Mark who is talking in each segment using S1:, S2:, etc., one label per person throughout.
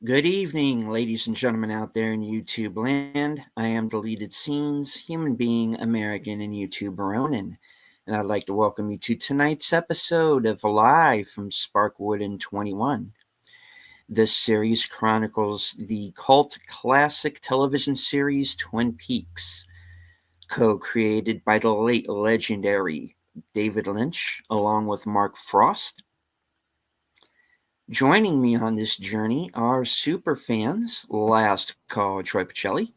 S1: Good evening, ladies and gentlemen out there in YouTube land. I am Deleted Scenes, human being, American, and YouTuber Ronan. And I'd like to welcome you to tonight's episode of Live from Sparkwood in 21. This series chronicles the cult classic television series Twin Peaks, co-created by the late legendary David Lynch, along with Mark Frost. Joining me on this journey are super fans, Last Call Troy Pacelli,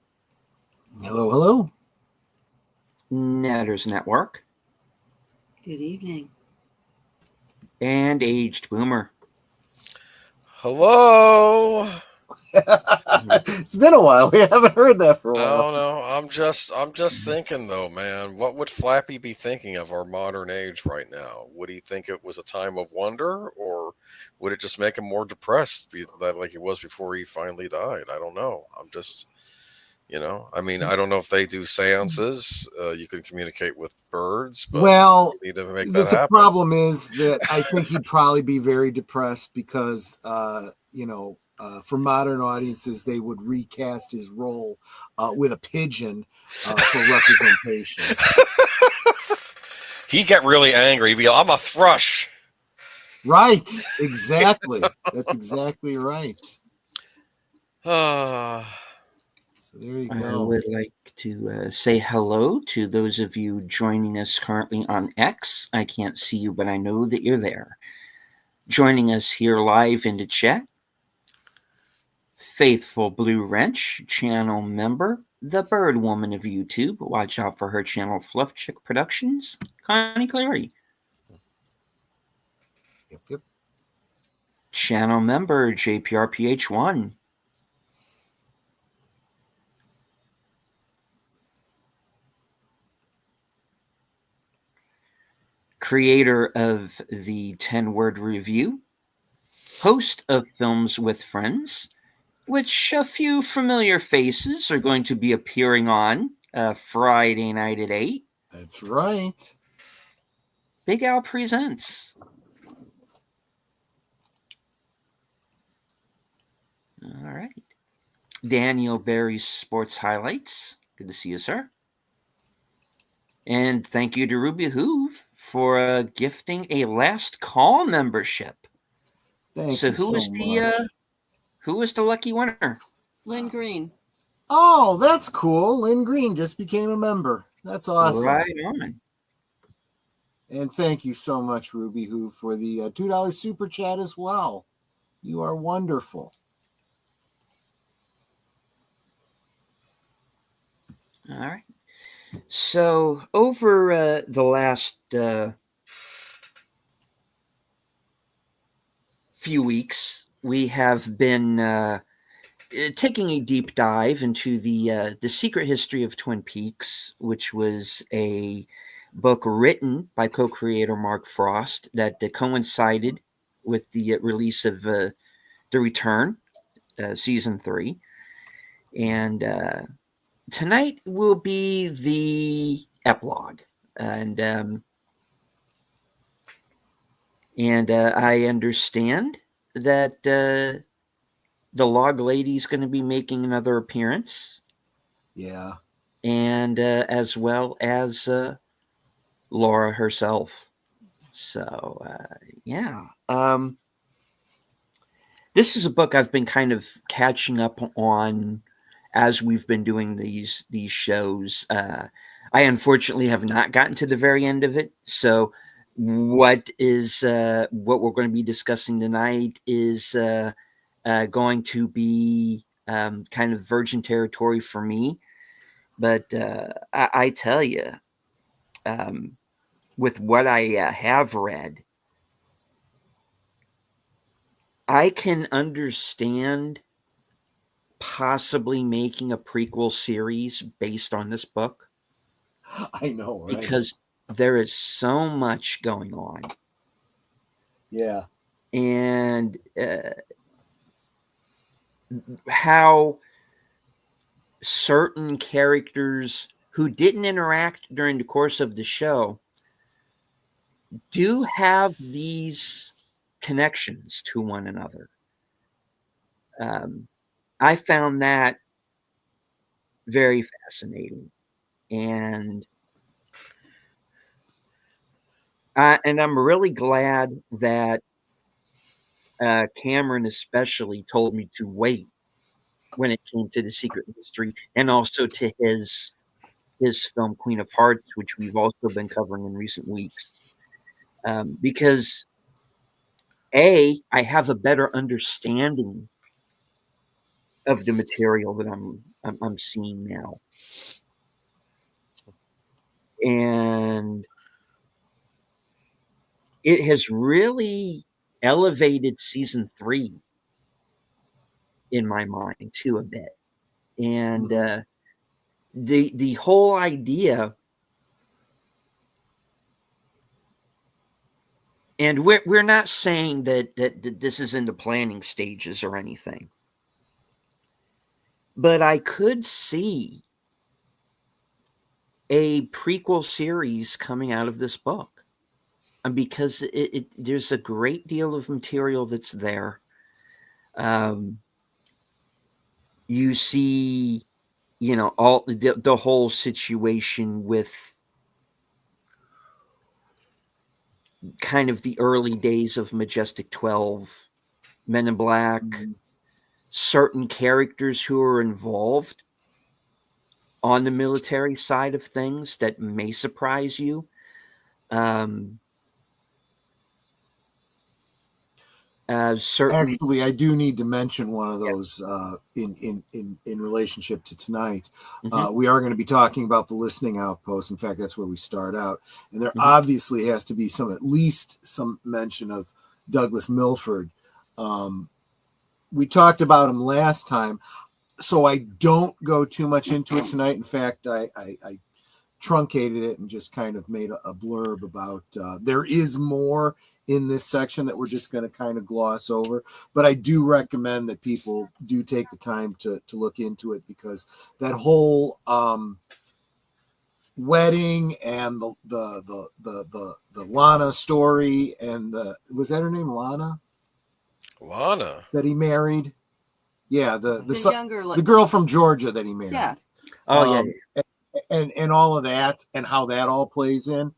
S2: Hello, hello.
S1: Netters Network,
S3: Good evening.
S1: and Aged Boomer.
S4: Hello.
S2: It's been a while. We haven't heard that for a
S4: I
S2: while.
S4: don't know. I'm just thinking though, man. What would Flappy be thinking of our modern age right now? Would he think it was a time of wonder, or would it just make him more depressed, like he was before he finally died? I don't know. I'm just, I mean, I don't know if they do seances. You can communicate with birds, but
S2: Well,
S4: you need to make
S2: the
S4: that happen.
S2: problem is that I think he'd probably be very depressed because, for modern audiences, they would recast his role with a pigeon for representation.
S4: He'd get really angry. He'd be like, I'm a thrush.
S2: Right. Exactly. That's exactly right. So there you
S1: I
S2: go.
S1: would like to say hello to those of you joining us currently on X. I can't see you, but I know that you're there. Joining us here live in the chat, Faithful Blue Wrench, channel member, the Bird Woman of YouTube. Watch out for her channel, Fluff Chick Productions, Connie Clary.
S2: Yep.
S1: Channel member, JPRPH1. Creator of the 10-Word Review, host of Films with Friends, which a few familiar faces are going to be appearing on Friday night at 8.
S2: That's right.
S1: Big Al Presents. All right. Daniel Barry's Sports Highlights. Good to see you, sir. And thank you to Ruby Hoove for gifting a Last Call membership.
S2: Thank
S1: So
S2: you
S1: who
S2: so
S1: is
S2: much.
S1: who is the lucky winner?
S3: Lynn Green.
S2: Oh, that's cool. Lynn Green just became a member. That's awesome.
S1: Right on.
S2: And thank you so much, Ruby Who, for the $2 super chat as well. You are wonderful.
S1: All right. So over the last few weeks, we have been taking a deep dive into the Secret History of Twin Peaks, which was a book written by co-creator Mark Frost that coincided with the release of The Return, season 3, and tonight will be the epilogue, and I understand that the Log Lady's going to be making another appearance.
S2: Yeah.
S1: And as well as Laura herself. So, yeah. This is a book I've been kind of catching up on as we've been doing these shows. I unfortunately have not gotten to the very end of it. So what we're going to be discussing tonight is going to be kind of virgin territory for me. But I tell you, with what I have read, I can understand possibly making a prequel series based on this book.
S2: I know, right?
S1: Because there is so much going on.
S2: Yeah.
S1: And how certain characters who didn't interact during the course of the show do have these connections to one another. I found that very fascinating, and I'm really glad that Cameron especially told me to wait when it came to the Secret History, and also to his film Queen of Hearts, which we've also been covering in recent weeks, because I have a better understanding of the material that I'm seeing now, and it has really elevated season 3 in my mind too a bit, and the whole idea. And we're not saying that this is in the planning stages or anything, but I could see a prequel series coming out of this book, because there's a great deal of material that's there. Um, you see, all the whole situation with kind of the early days of Majestic 12, Men in Black, certain characters who are involved on the military side of things that may surprise you. Um, certain,
S2: Actually, I do need to mention one of
S1: yeah.
S2: those in relationship to tonight.
S1: Mhm,
S2: We are going to be talking about the listening outpost. In fact, that's where we start out, and there
S1: mhm.
S2: obviously has to be at least some mention of Douglas Milford. We talked about him last time, so I don't go too much into it tonight. In fact, I truncated it and just kind of made a blurb about there is more in this section that we're just going to kind of gloss over, but I do recommend that people do take the time to look into it, because that whole wedding and the Lana story, and was that her name, Lana,
S4: Lana.
S2: that he married? Yeah,
S3: The younger,
S2: the girl from Georgia that he married.
S3: yeah.
S1: Oh yeah,
S2: And all of that, and how that all plays in.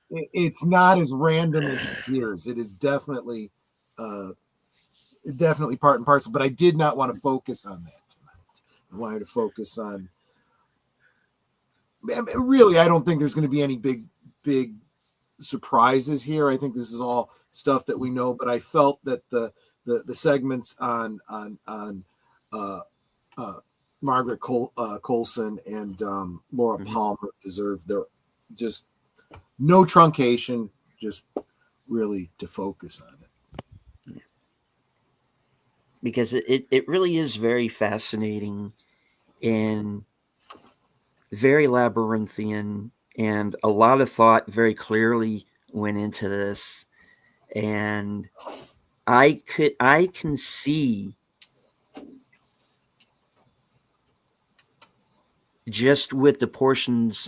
S2: It's not as random as it appears. It is definitely part and parcel. But I did not want to focus on that tonight. I wanted to focus on. Really, I don't think there's going to be any big surprises here. I think this is all stuff that we know. But I felt that the segments on Margaret Coulson and Laura Palmer deserve their just no truncation, just really to focus on it.
S1: because it really is very fascinating and very labyrinthian, and a lot of thought very clearly went into this, and I can see, just with the portions,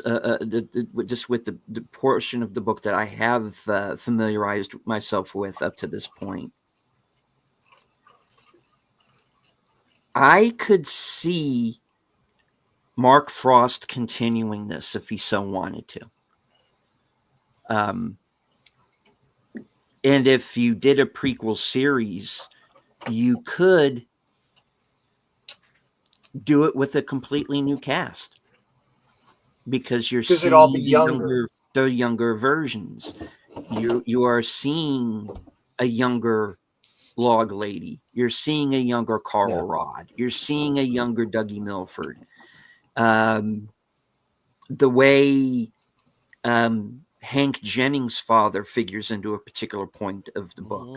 S1: just with the portion of the book that I have familiarized myself with up to this point, I could see Mark Frost continuing this if he so wanted to. And if you did a prequel series, you could do it with a completely new cast, because you're
S2: Because it'd all be
S1: seeing the younger versions. You are seeing a younger Log Lady. You're seeing a younger Carl Rod. You're seeing a younger Dougie Milford. The way Hank Jennings' father figures into a particular point of the book,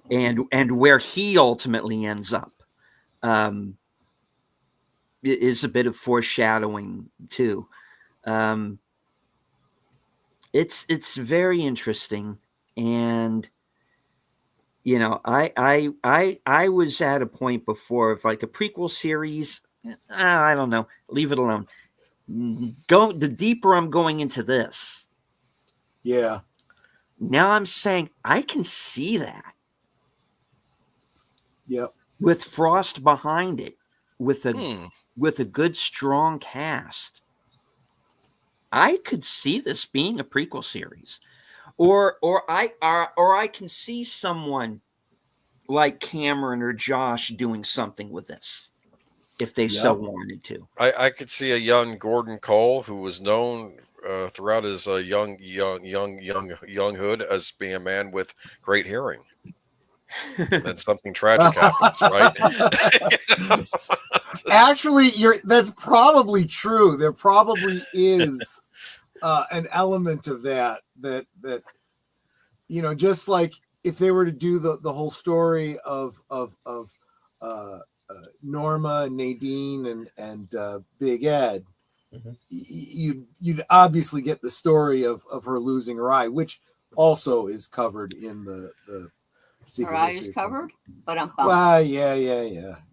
S1: and where he ultimately ends up, is a bit of foreshadowing too. It's very interesting, and I was at a point before of like a prequel series. I don't know, leave it alone. Go the deeper I'm going into this.
S2: Yeah.
S1: Now I'm saying I can see that.
S2: Yep.
S1: with Frost behind it, with a
S4: Hmm.
S1: with a good strong cast. I could see this being a prequel series, or I can see someone like Cameron or Josh doing something with this if they so
S2: Yep.
S1: wanted to.
S4: I could see a young Gordon Cole who was known throughout his younghood as being a man with great hearing. And then something tragic happens, right?
S2: Actually, that's probably true. There probably is an element of that just like if they were to do the whole story of Norma and Nadine and Big Ed, you'd obviously get the story of her losing her eye, which also is covered in the Secret
S3: Her eye
S2: History
S3: is
S2: of
S3: covered, but I'm
S2: Well, yeah.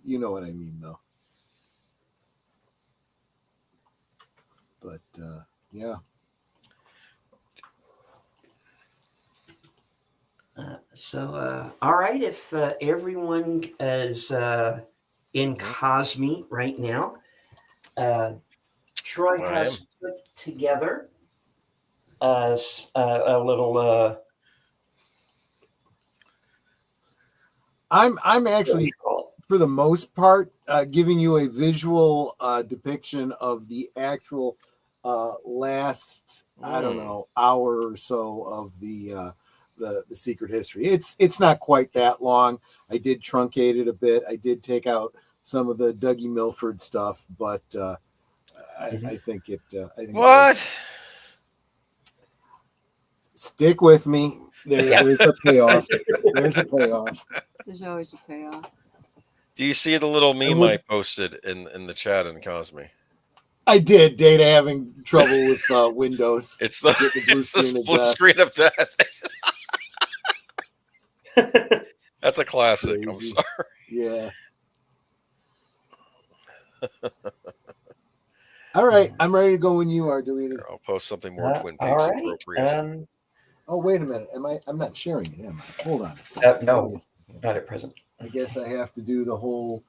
S2: You know what I mean, though. But yeah.
S1: All right, if everyone is in Cosme right now, Troy
S4: I am.
S1: has put together a little.
S2: I'm actually, for the most part, giving you a visual depiction of the actual last, I don't know, hour or so of the Secret History. It's not quite that long. I did truncate it a bit. I did take out some of the Dougie Milford stuff, but I think it.
S4: What?
S2: Stick with me. There's a payoff. There's a payoff.
S3: There's always a payoff.
S4: Do you see the little meme I posted in the chat in Cosme?
S2: I did. Data having trouble with Windows.
S4: It's the blue screen of death. That's a classic. Crazy. I'm sorry.
S2: Yeah. All right, I'm ready to go when you are, deleted.
S4: Here, I'll post something more Twin Peaks appropriate.
S2: Oh, wait a minute. I'm not sharing it, am I? Hold on a second.
S1: No, not at present.
S2: I guess I have to do the whole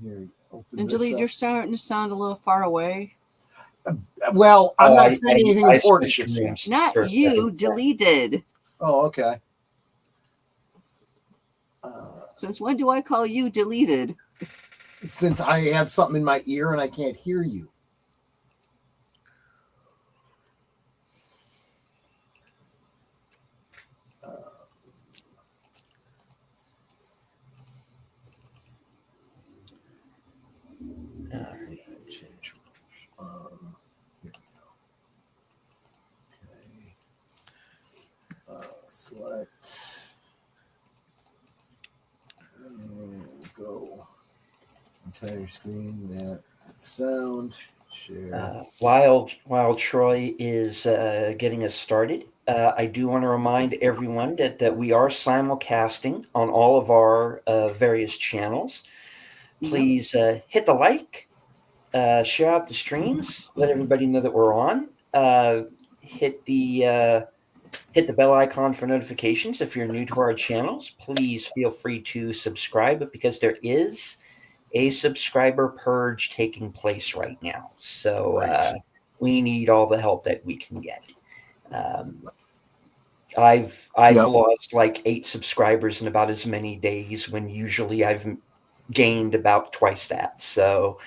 S2: here.
S3: And Delete, you're starting to sound a little far away.
S2: Well, I'm not saying anything important.
S3: Not you, deleted.
S2: Oh, okay.
S3: Since when do I call you deleted?
S2: Since I have something in my ear and I can't hear you. Select and go entire screen. That sound share.
S1: While Troy is getting us started, I do want to remind everyone that we are simulcasting on all of our various channels. Please hit the like, share out the streams, let everybody know that we're on. Hit the bell icon for notifications if you're new to our channels. Please feel free to subscribe because there is a subscriber purge taking place right now. So we need all the help that we can get. I've lost like 8 subscribers in about as many days when usually I've gained about twice that. So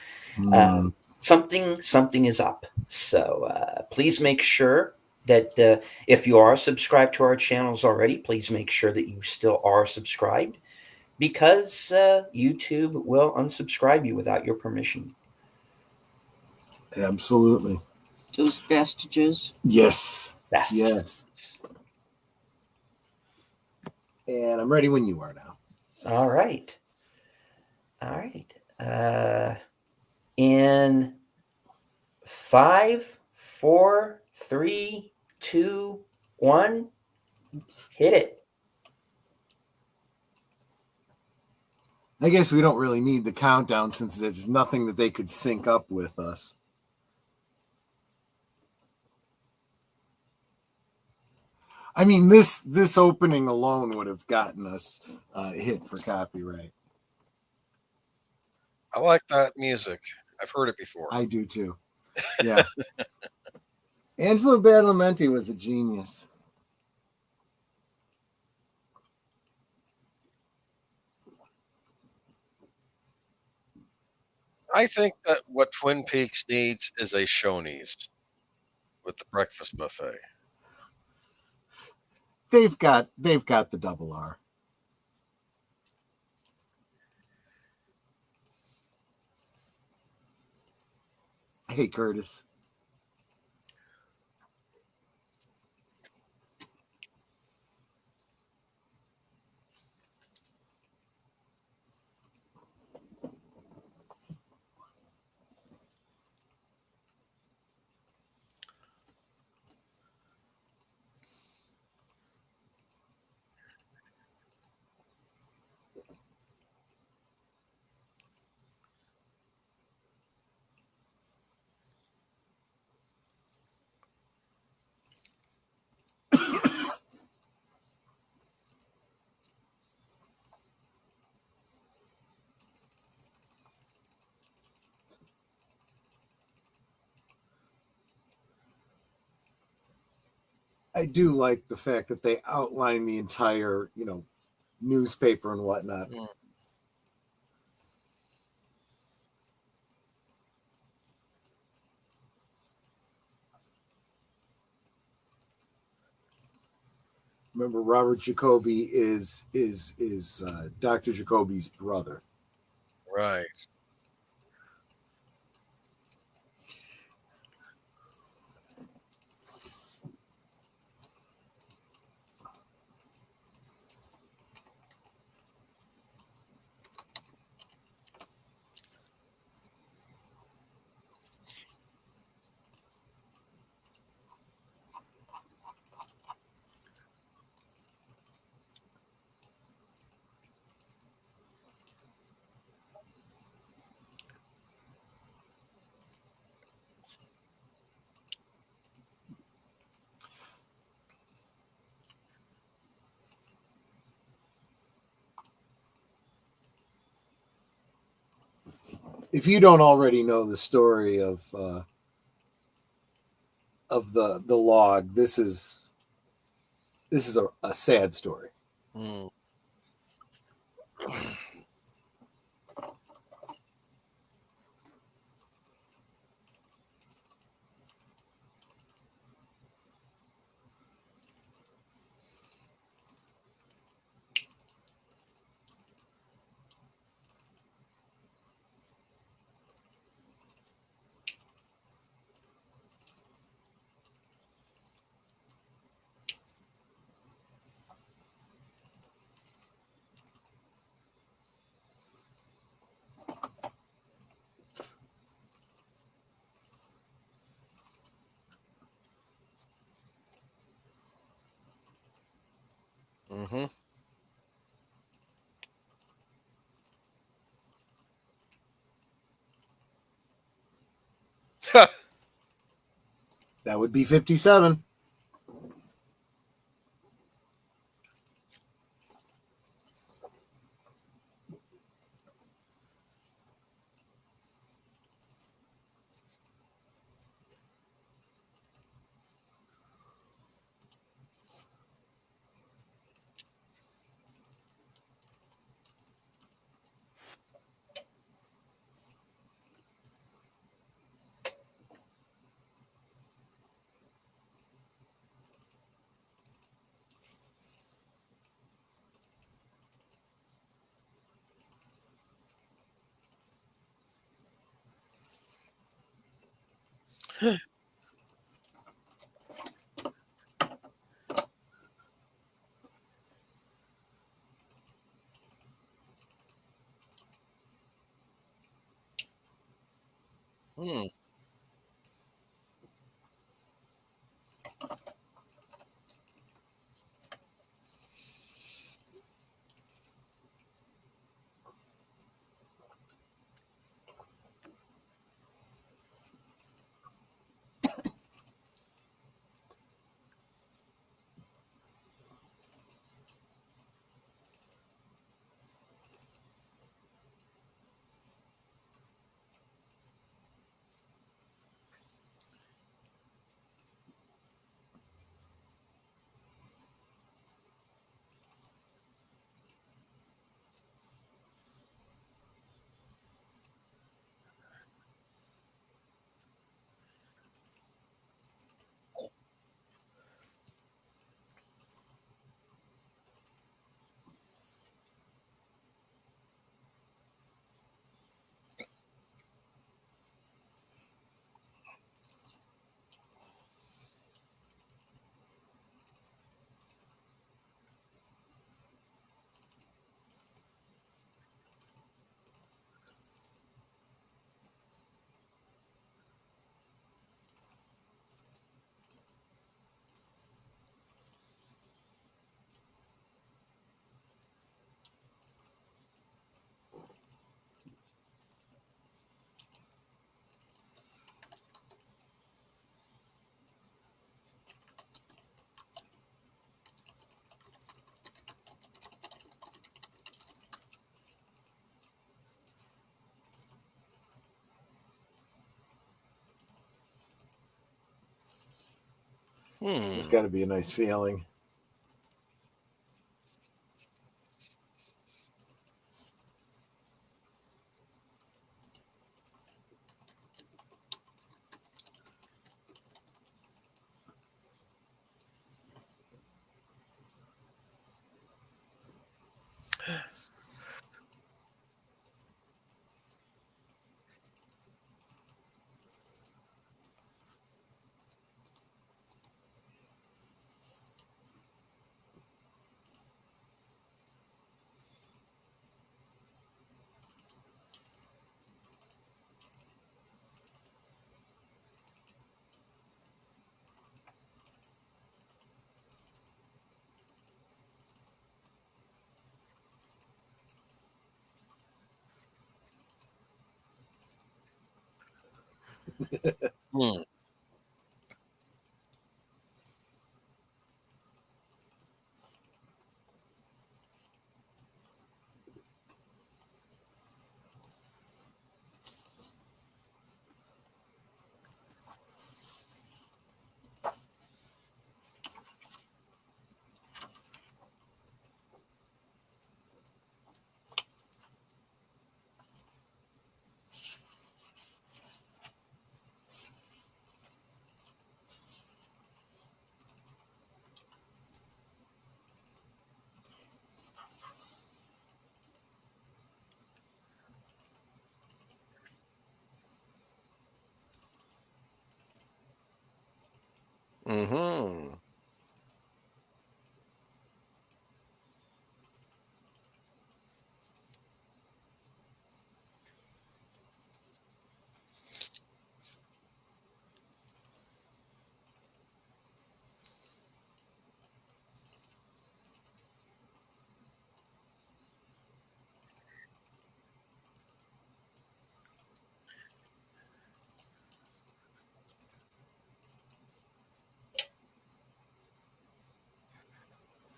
S1: something is up. So please make sure that if you are subscribed to our channels already, please make sure that you still are subscribed, because YouTube will unsubscribe you without your permission.
S2: Absolutely.
S3: Those vestiges.
S2: Yes.
S1: Vestiges.
S2: Yes. And I'm ready when you are now.
S1: All right. In 5, 4, 3, 2, 1, hit it.
S2: I guess we don't really need the countdown since there's nothing that they could sync up with us. I mean, this opening alone would have gotten us hit for copyright.
S4: I like that music. I've heard it before.
S2: I do too. Yeah. Angelo Badalamenti was a genius.
S4: I think that what Twin Peaks needs is a Shoney's with the breakfast buffet.
S2: They've got the double R. Hey, Curtis. I do like the fact that they outline the entire, newspaper and whatnot.
S4: Mm.
S2: Remember, Robert Jacoby is Dr. Jacoby's brother.
S4: Right.
S2: If you don't already know the story of the log, this is a sad story.
S4: Mm. Mm-hmm.
S2: That would be 57.
S4: Hmm.
S2: It's got to be a nice feeling.
S4: Hmm. Mm-hmm.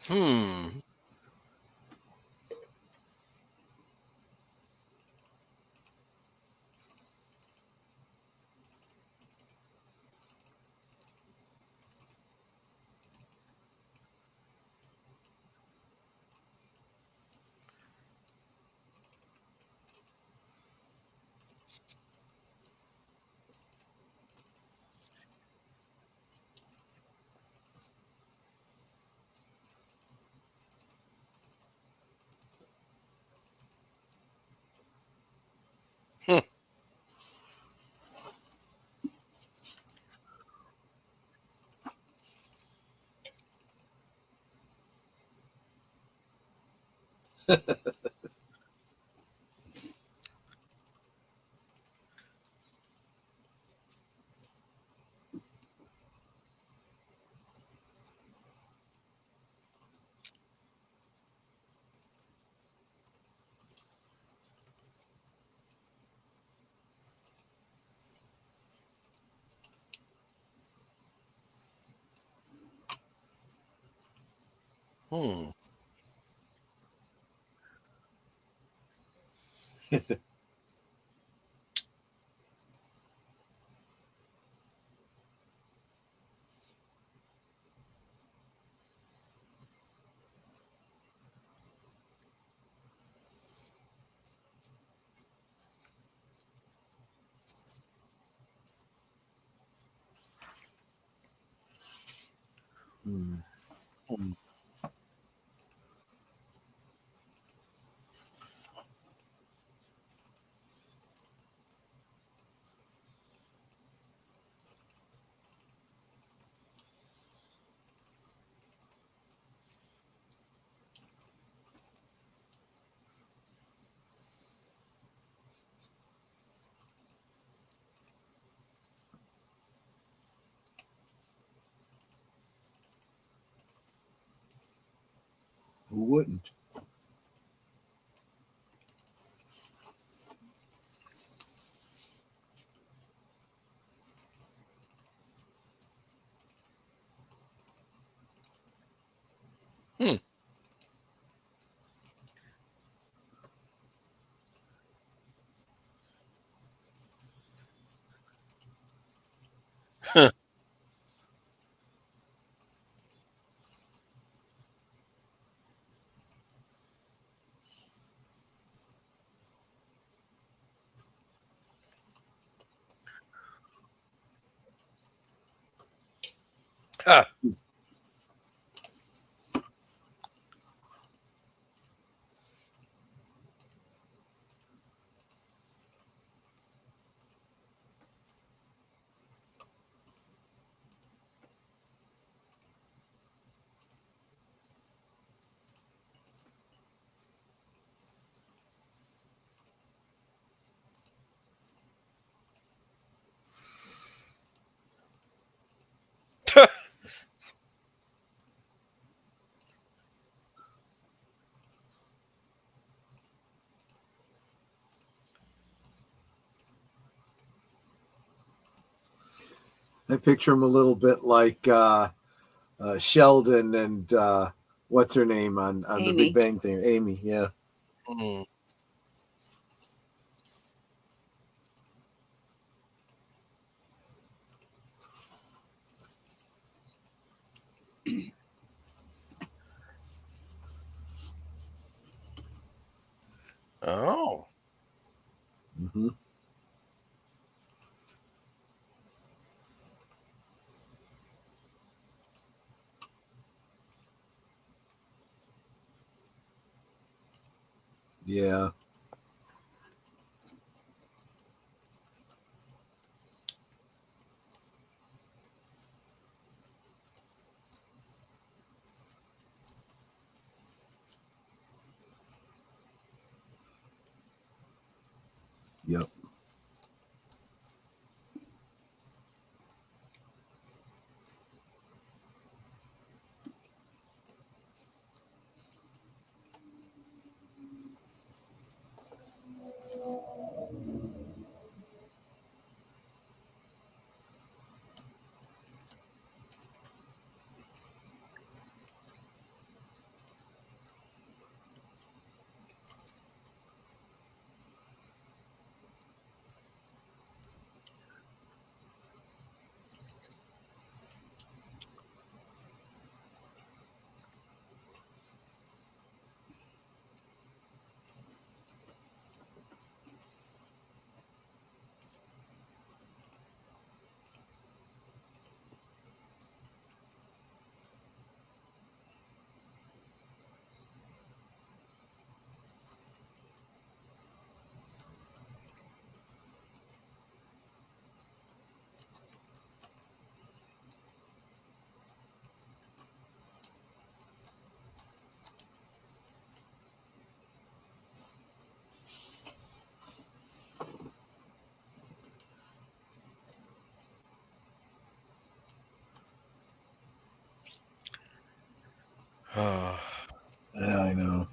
S4: Hmm. Hmm. Hmm.
S2: Hmm. Who wouldn't?
S4: Hmm. Ha.
S2: I picture him a little bit like Sheldon and what's her name on the
S3: Amy.
S2: Big Bang thing? Amy, yeah.
S4: Mm. Oh.
S2: Mm-hmm. Yeah. Yep. Yeah, I know.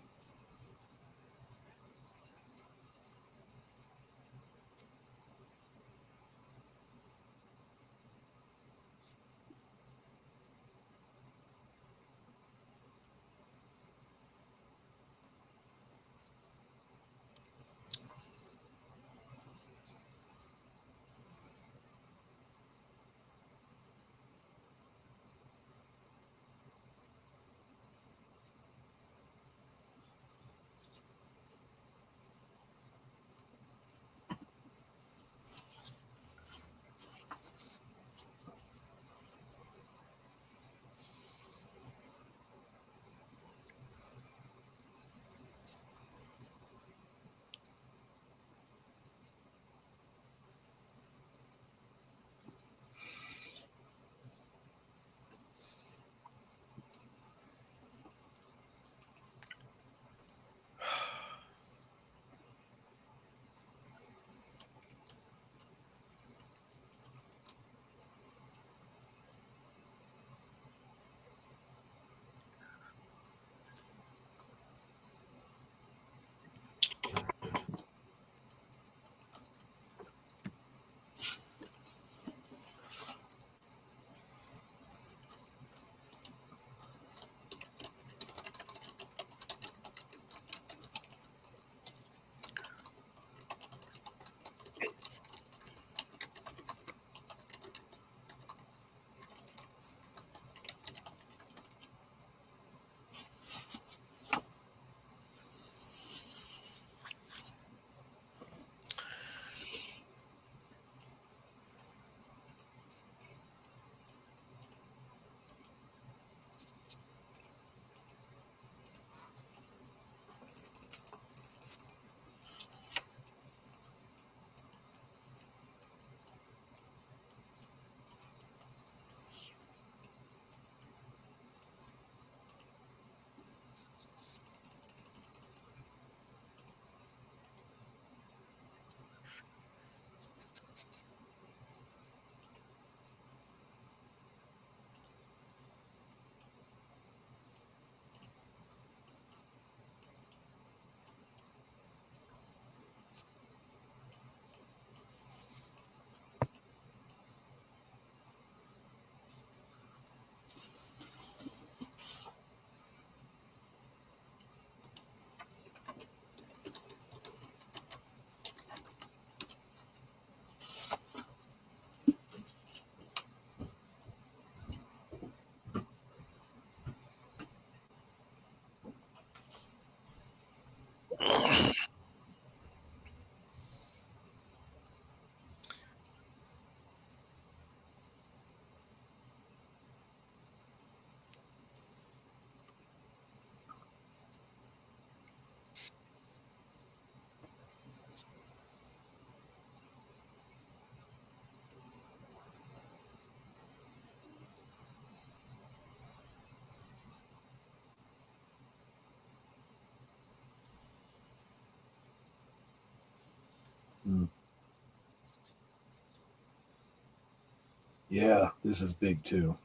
S2: Yeah, this is big too.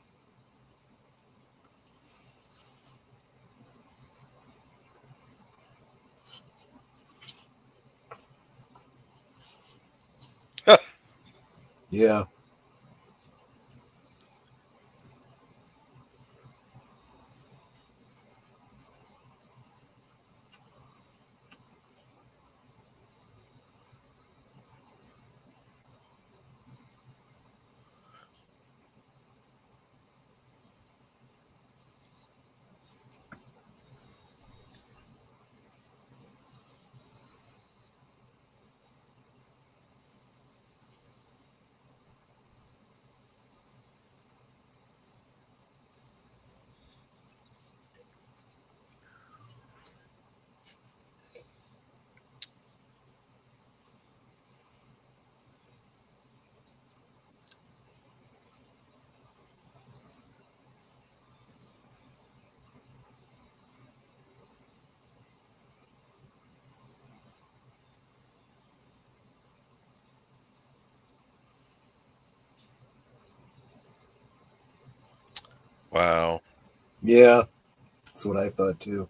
S2: Yeah.
S4: Wow.
S2: Yeah. That's what I thought too.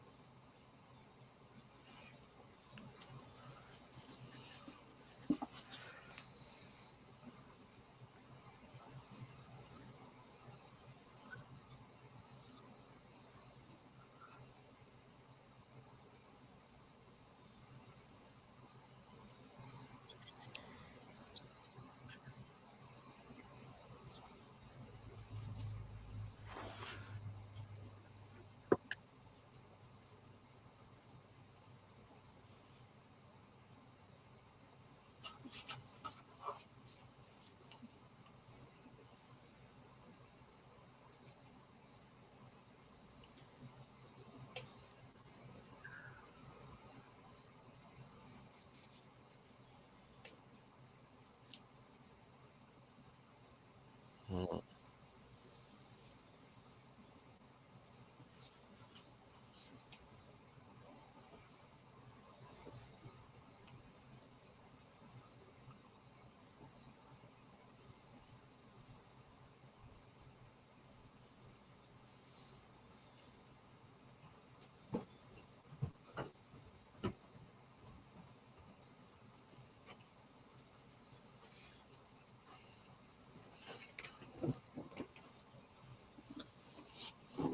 S4: Mm.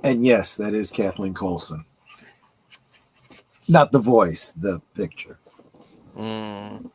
S2: And yes, that is Kathleen Coulson. Not the voice, the picture.
S4: Mm.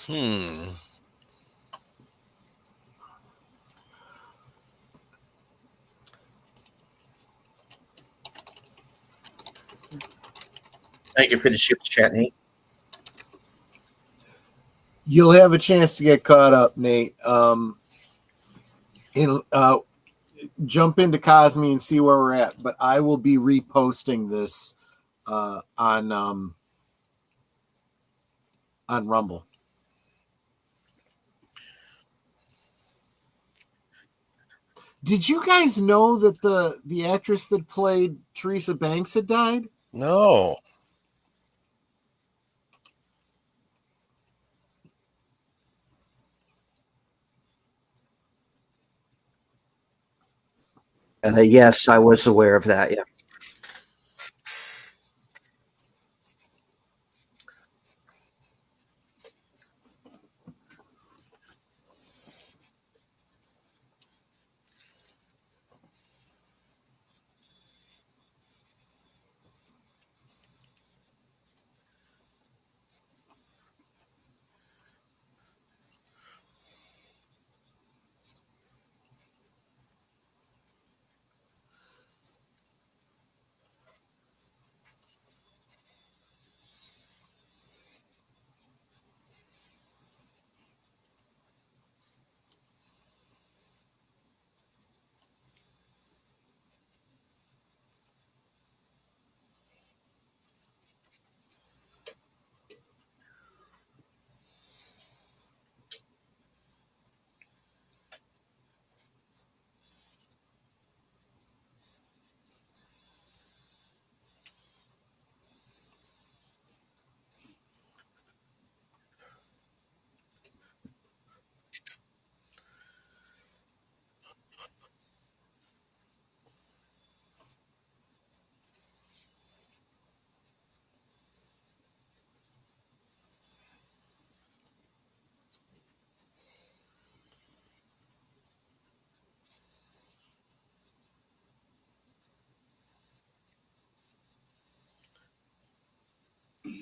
S4: Hmm.
S1: Thank you for the super chat, Nate.
S2: You'll have a chance to get caught up, Nate. Jump into Cosme and see where we're at. But I will be reposting this on Rumble. Did you guys know that the actress that played Teresa Banks had died?
S4: No.
S1: Yes, I was aware of that. Yeah.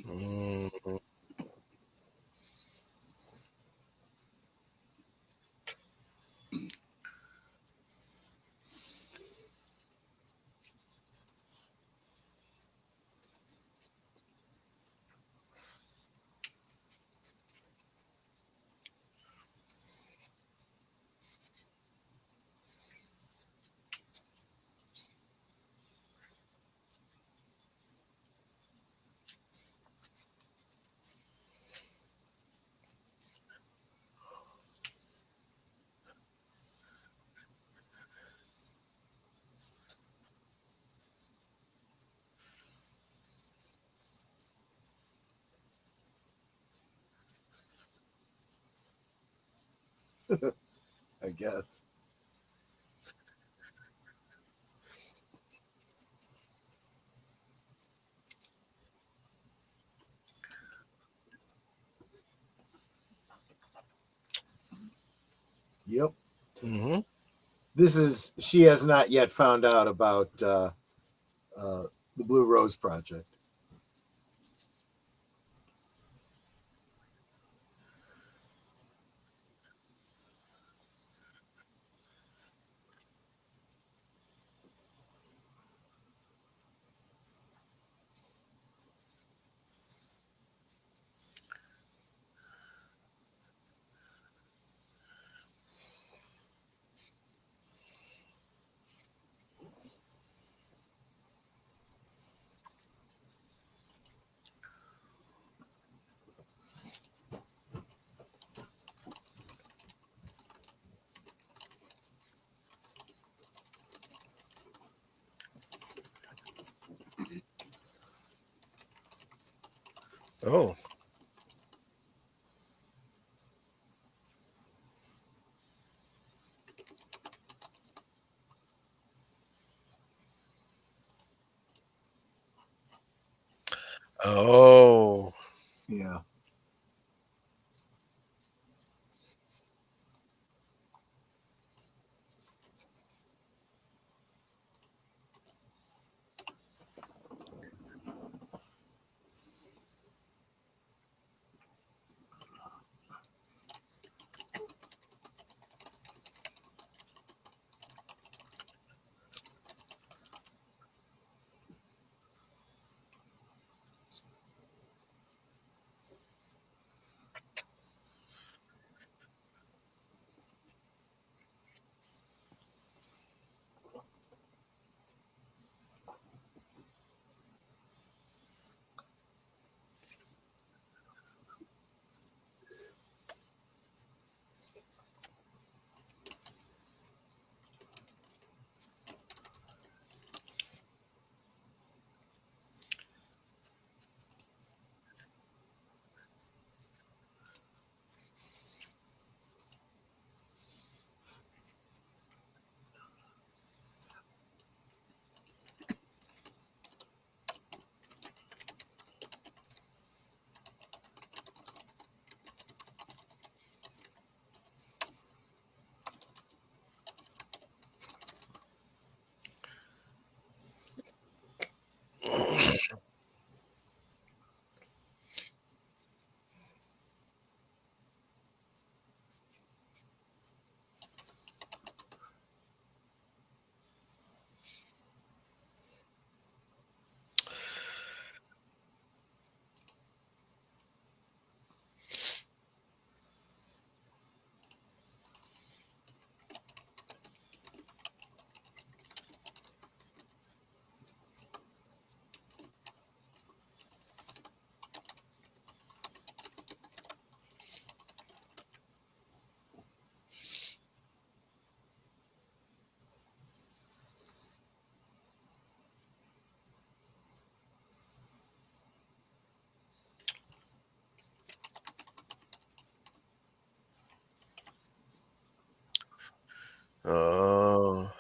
S4: Mm.
S2: I guess. Yep.
S4: Mm-hmm.
S2: She has not yet found out about the Blue Rose Project.
S4: Oh. Oh.
S2: Yeah.
S4: Oh.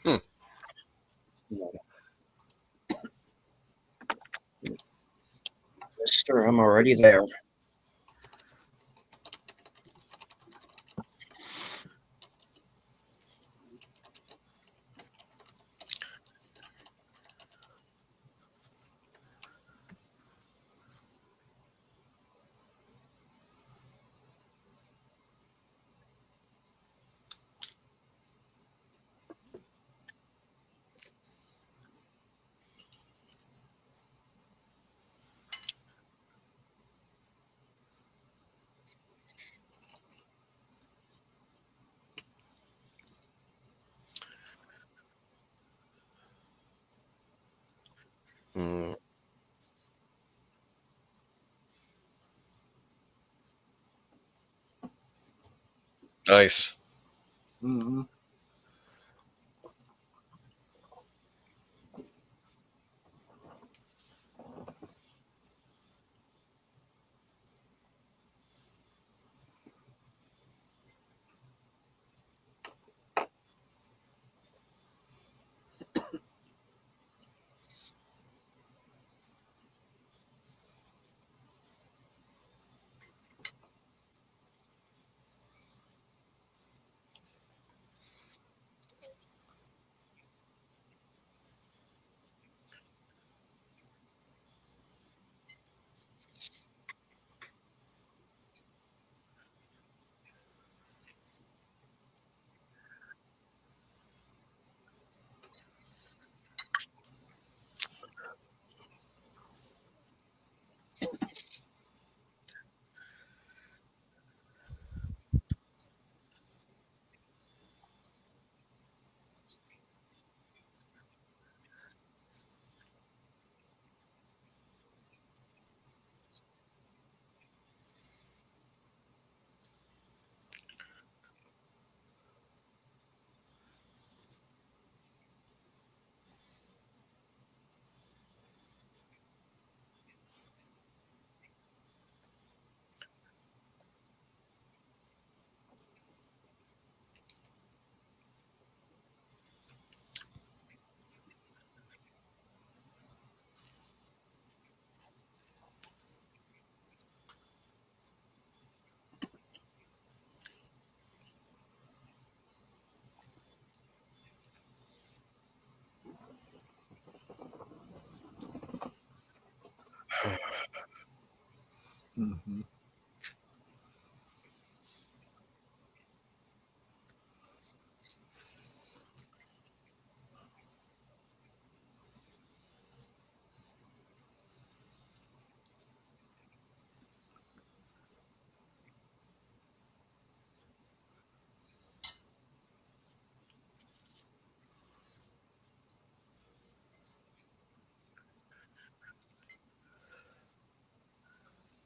S4: Hmm.
S1: Mister, I'm already there.
S4: Mm. Nice.
S2: Hmm.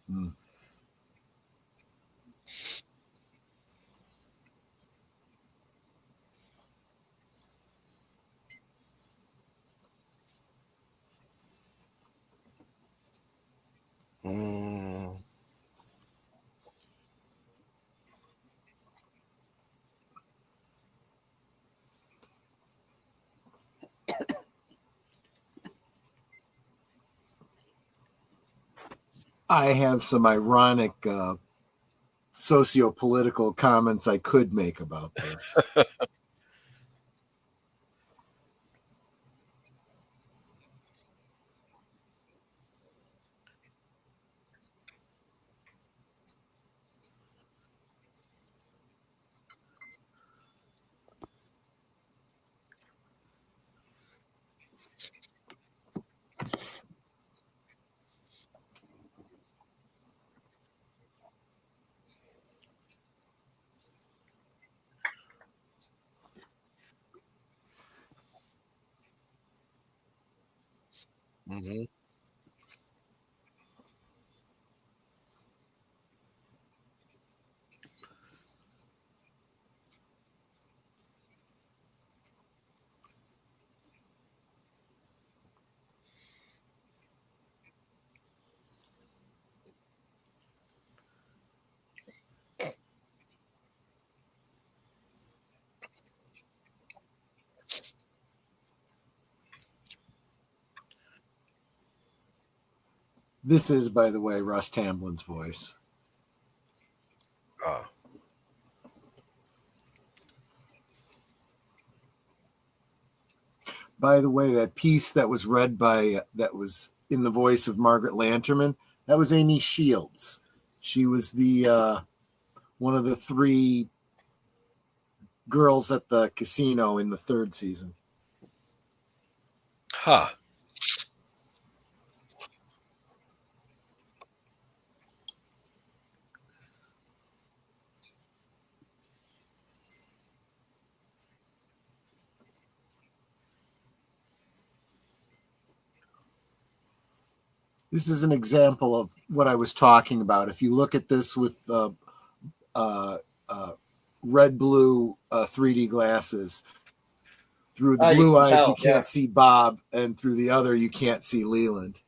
S2: Hmm.
S4: Mm.
S2: I have some ironic socio-political comments I could make about this.
S4: Hmm.
S2: This is, by the way, Russ Tamblin's voice.
S4: Ah.
S2: By the way, that piece that was that was in the voice of Margaret Lanterman, that was Amy Shields. She was the one of the three girls at the casino in the third season.
S4: Huh.
S2: This is an example of what I was talking about. If you look at this with uh, red blue 3D glasses, through the blue eyes you can't see Bob, and through the other you can't see Leland.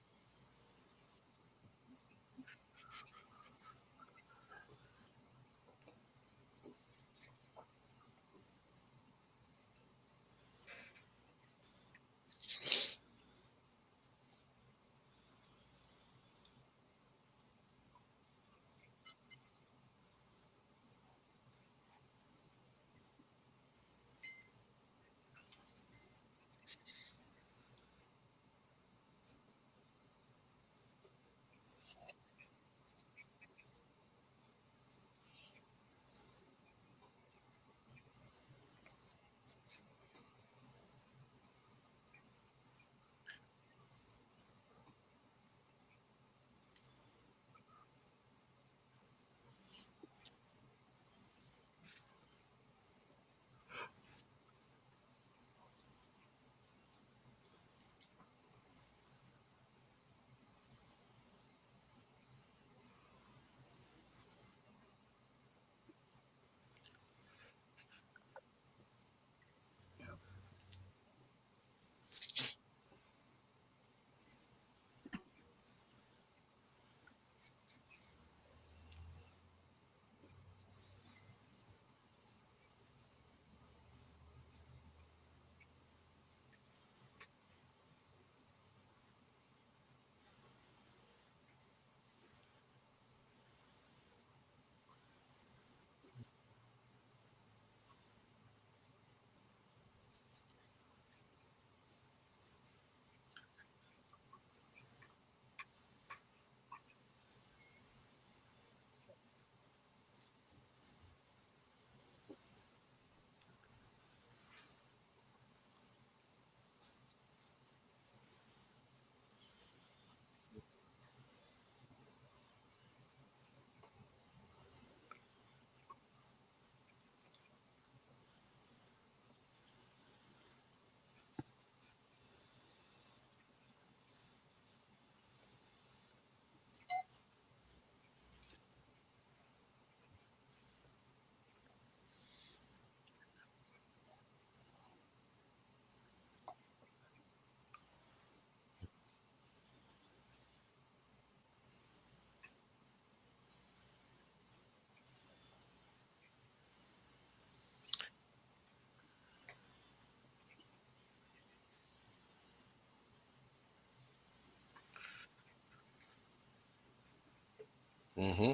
S2: Hmm.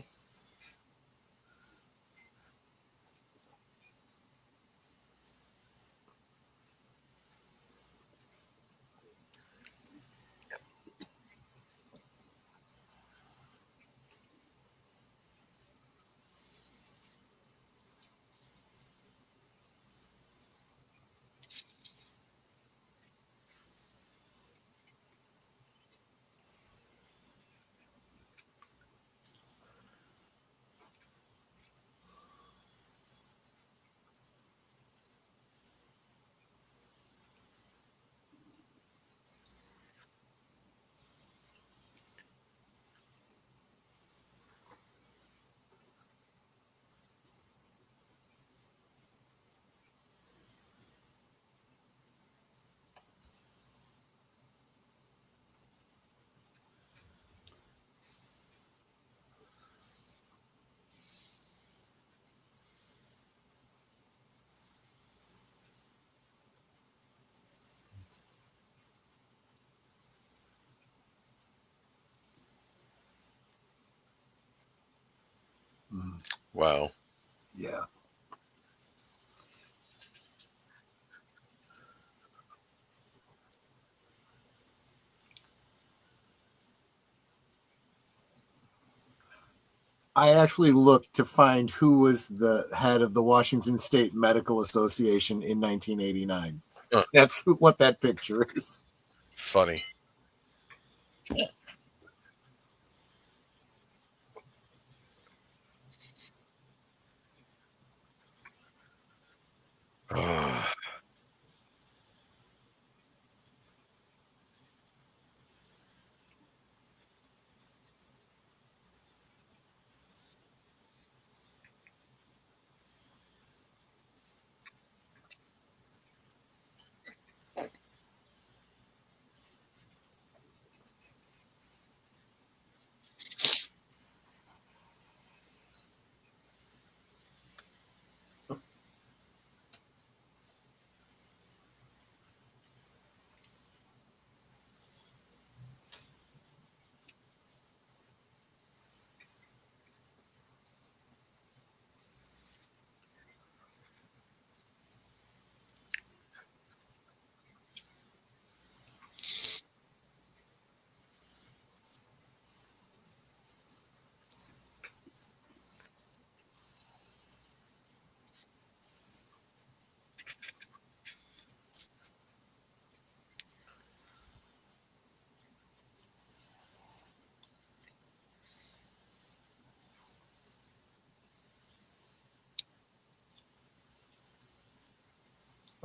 S4: Wow.
S2: Yeah. I actually looked to find who was the head of the Washington State Medical Association in 1989. That's what that picture is.
S4: Funny.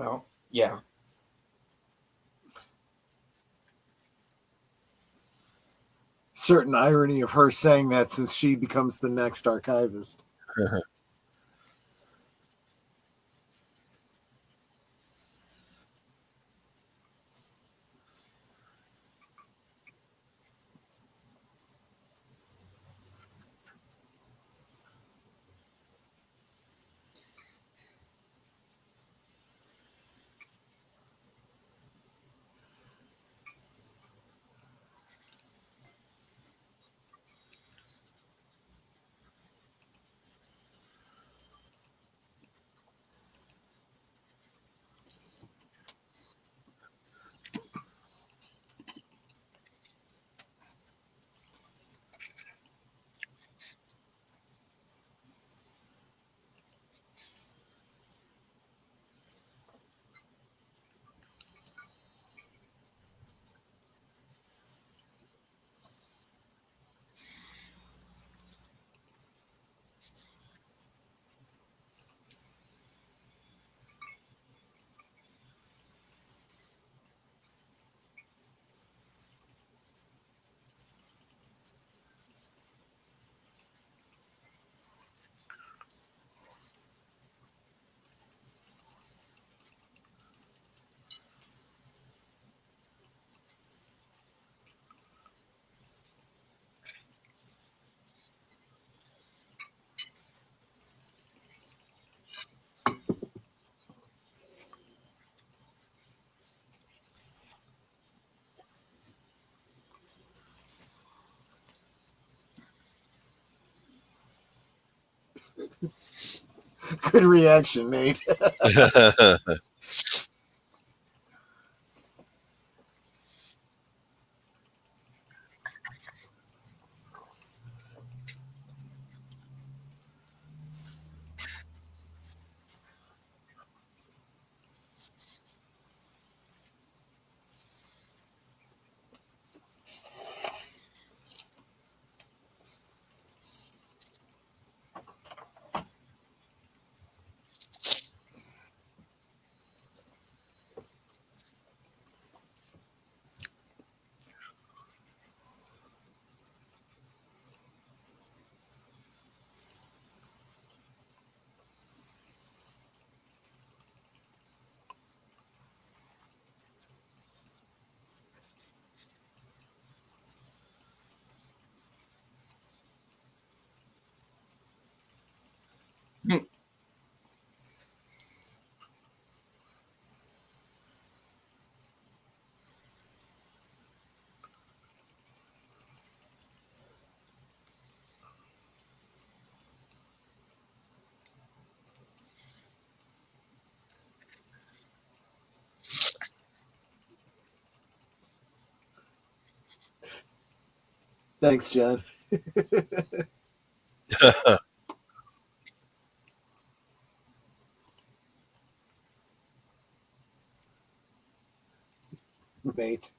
S1: Well, yeah.
S2: Certain irony of her saying that since she becomes the next archivist. Good reaction, Nate. Thanks, John. Mate.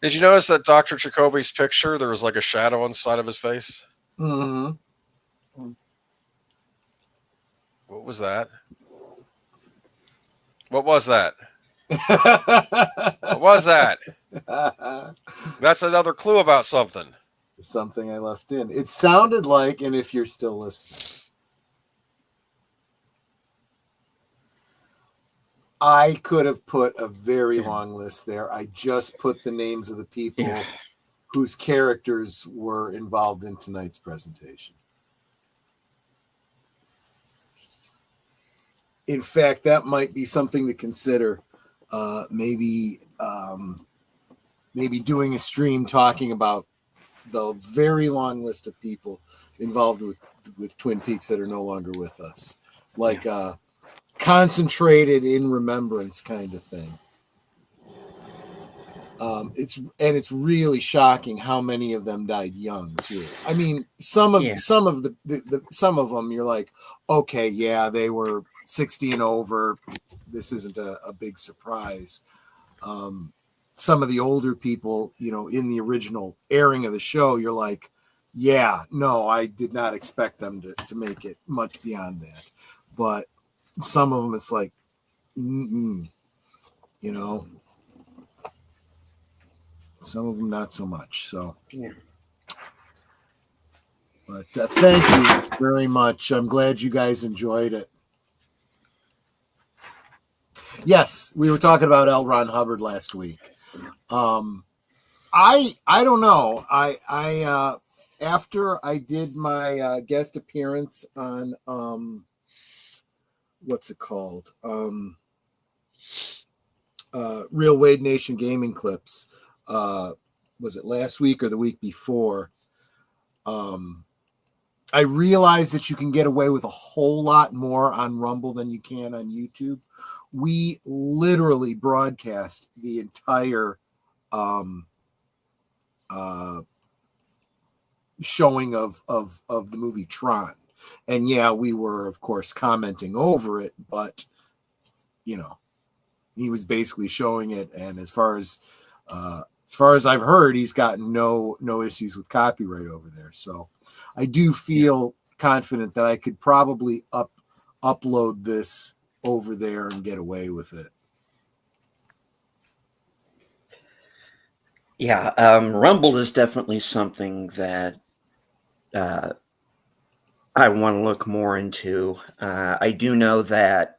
S4: Did you notice that Dr. Jacoby's picture, there was like a shadow on the side of his face?
S2: Mm-hmm.
S4: What was that? What was that? What was that? That's another clue about something.
S2: Something I left in. It sounded like, and if you're still listening, I could have put a very long list there. I just put the names of the people whose characters were involved in tonight's presentation. In fact, that might be something to consider. Maybe doing a stream talking about the very long list of people involved with Twin Peaks that are no longer with us, like concentrated in remembrance kind of thing. It's really shocking how many of them died young too. I mean, some of them you're like, okay, yeah, they were 60 and over. This isn't a big surprise. Some of the older people, in the original airing of the show, you're like, yeah, no, I did not expect them to make it much beyond that. But some of them, it's like, some of them not so much. So, but thank you very much. I'm glad you guys enjoyed it. Yes, we were talking about L. Ron Hubbard last week. I don't know. I after I did my guest appearance on what's it called? Real Wade Nation Gaming Clips. Was it last week or the week before? I realized that you can get away with a whole lot more on Rumble than you can on YouTube. We literally broadcast the entire showing of the movie Tron. And yeah, we were of course commenting over it, but he was basically showing it, and as far as I've heard, he's gotten no issues with copyright over there. So I do feel confident that I could probably upload this over there and get away with it.
S1: Yeah, Rumble is definitely something that I want to look more into. I do know that,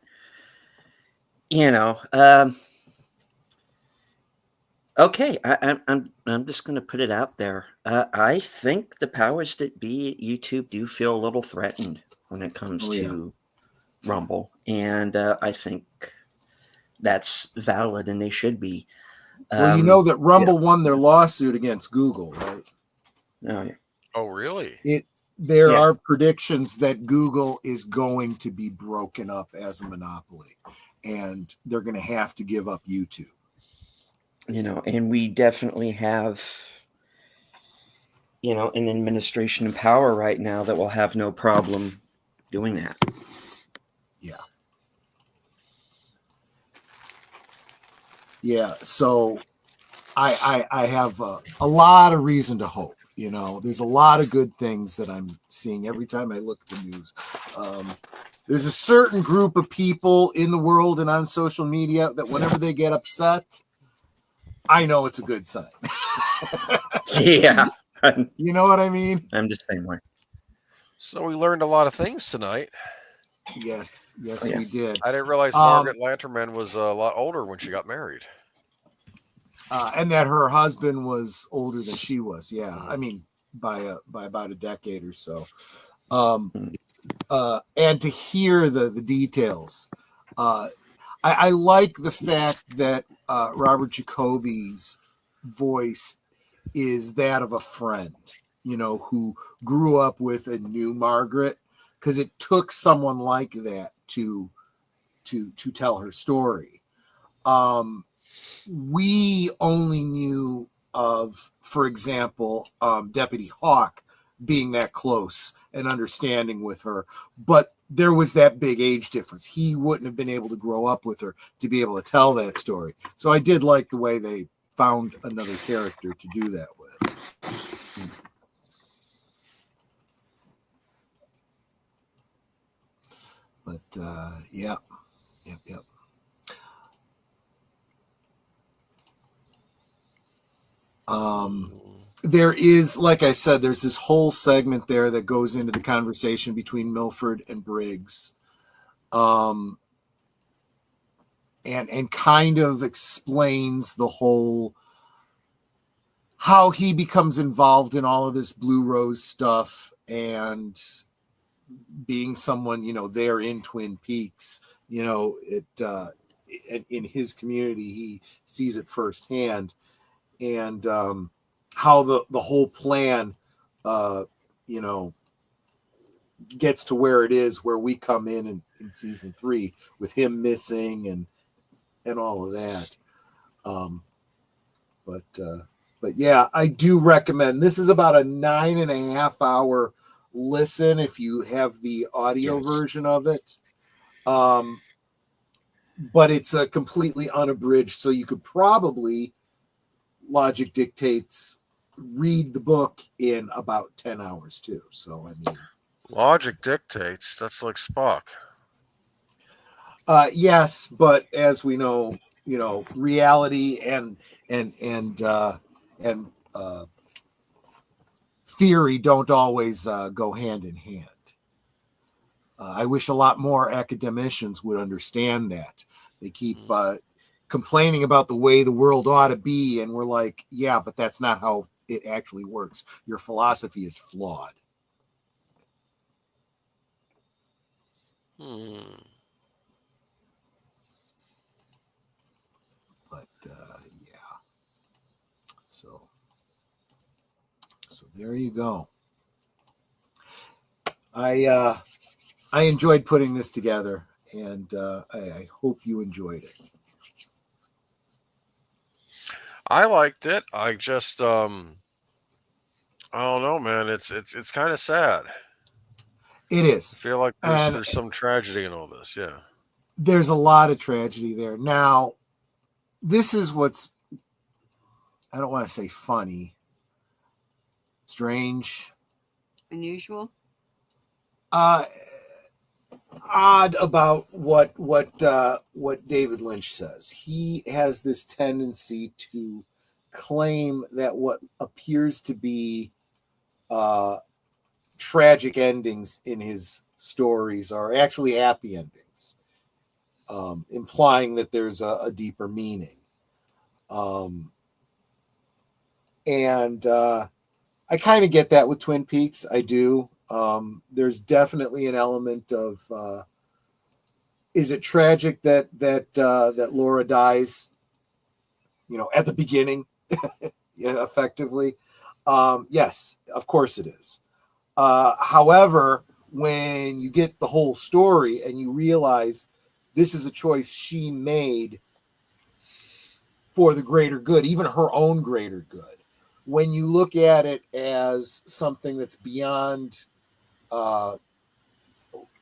S1: okay, I'm just going to put it out there. I think the powers that be at YouTube do feel a little threatened when it comes to Rumble, and I think that's valid, and they should be.
S2: Well, you know that Rumble won their lawsuit against Google, right?
S1: Oh, yeah.
S4: Oh, really?
S2: There are predictions that Google is going to be broken up as a monopoly, and they're going to have to give up YouTube.
S1: And we definitely have, an administration in power right now that will have no problem doing that.
S2: Yeah. Yeah. So I have a lot of reason to hope. There's a lot of good things that I'm seeing every time I look at the news. There's a certain group of people in the world and on social media that whenever they get upset, I know it's a good sign.
S1: Yeah.
S2: You know what I mean?
S1: I'm just saying way.
S4: So we learned a lot of things tonight.
S2: Yes, we did.
S4: I didn't realize Margaret Lanterman was a lot older when she got married.
S2: And that her husband was older than she was. Yeah, I mean by about a decade or so. And to hear the details, I like the fact that Robert Jacoby's voice is that of a friend, who grew up with and knew Margaret, because it took someone like that to tell her story. We only knew of, for example, Deputy Hawk being that close and understanding with her, but there was that big age difference. He wouldn't have been able to grow up with her to be able to tell that story. So I did like the way they found another character to do that with. But yep. There is, like I said, there's this whole segment there that goes into the conversation between Milford and Briggs, and kind of explains the whole how he becomes involved in all of this Blue Rose stuff, and being someone, there in Twin Peaks, it in his community, he sees it firsthand, and how the whole plan, gets to where it is, where we come in season 3 with him missing and all of that. But yeah, I do recommend. This is about a 9.5 hour listen if you have the audio version of it. But it's a completely unabridged, so you could probably, logic dictates, read the book in about 10 hours too. So I mean,
S4: logic dictates. That's like Spock.
S2: Yes, but as we know, reality and theory don't always go hand in hand. I wish a lot more academicians would understand that. They keep complaining about the way the world ought to be, and we're like, yeah, but that's not how it actually works. Your philosophy is flawed. But yeah, so there you go. I enjoyed putting this together, and I hope you enjoyed it.
S4: I liked it. I just I don't know, man. It's kind of sad.
S2: It is.
S4: I feel like there's some tragedy in all this. Yeah.
S2: There's a lot of tragedy there. Now, this is what's, I don't want to say funny, strange,
S3: unusual,
S2: odd about what David Lynch says. He has this tendency to claim that what appears to be tragic endings in his stories are actually happy endings, implying that there's a deeper meaning. And I kind of get that with Twin Peaks. I do. There's definitely an element of, is it tragic that Laura dies, at the beginning, yeah, effectively? Yes, of course it is. However, when you get the whole story and you realize this is a choice she made for the greater good, even her own greater good, when you look at it as something that's beyond,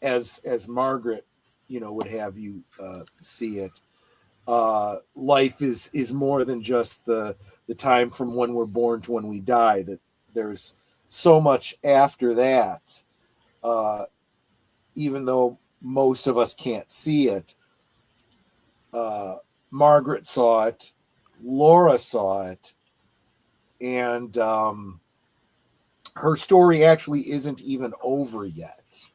S2: as Margaret, would have you see it, life is more than just the time from when we're born to when we die, that there's so much after that, even though most of us can't see it. Margaret saw it, Laura saw it, and her story actually isn't even over yet,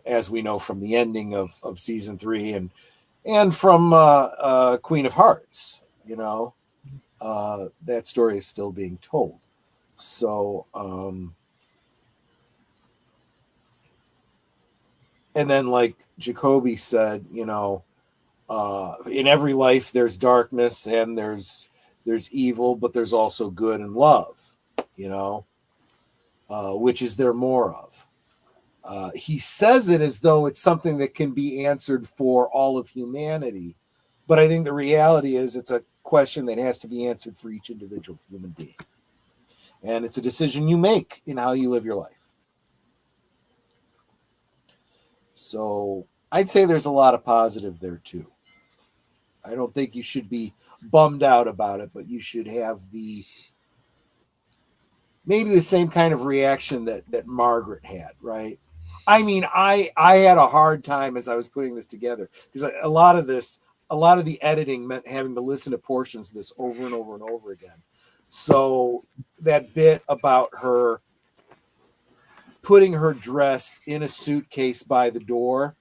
S2: as we know from the ending of season 3 and from Queen of Hearts. that story is still being told. So, and then like Jacoby said, in every life there's darkness and there's evil, but there's also good and love, which is there more of. He says it as though it's something that can be answered for all of humanity. But I think the reality is it's a question that has to be answered for each individual human being. And it's a decision you make in how you live your life. So I'd say there's a lot of positive there too. I don't think you should be bummed out about it, but you should have maybe the same kind of reaction that Margaret had, right? I mean, I had a hard time as I was putting this together because a lot of the editing meant having to listen to portions of this over and over and over again. So that bit about her putting her dress in a suitcase by the door,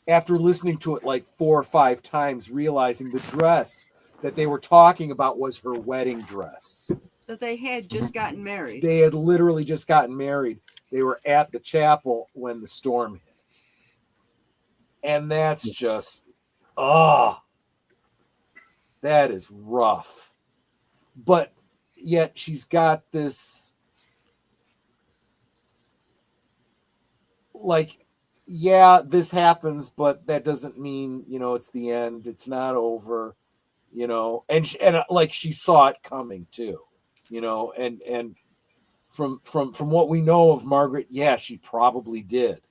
S2: after listening to it like 4 or 5 times, realizing the dress that they were talking about was her wedding dress.
S3: So they had just gotten married.
S2: They had literally just gotten married. They were at the chapel when the storm hit. And that's just, that is rough. But yet she's got this, like, yeah, this happens, but that doesn't mean, it's the end. It's not over, and like she saw it coming too, and from what we know of Margaret, yeah, she probably did.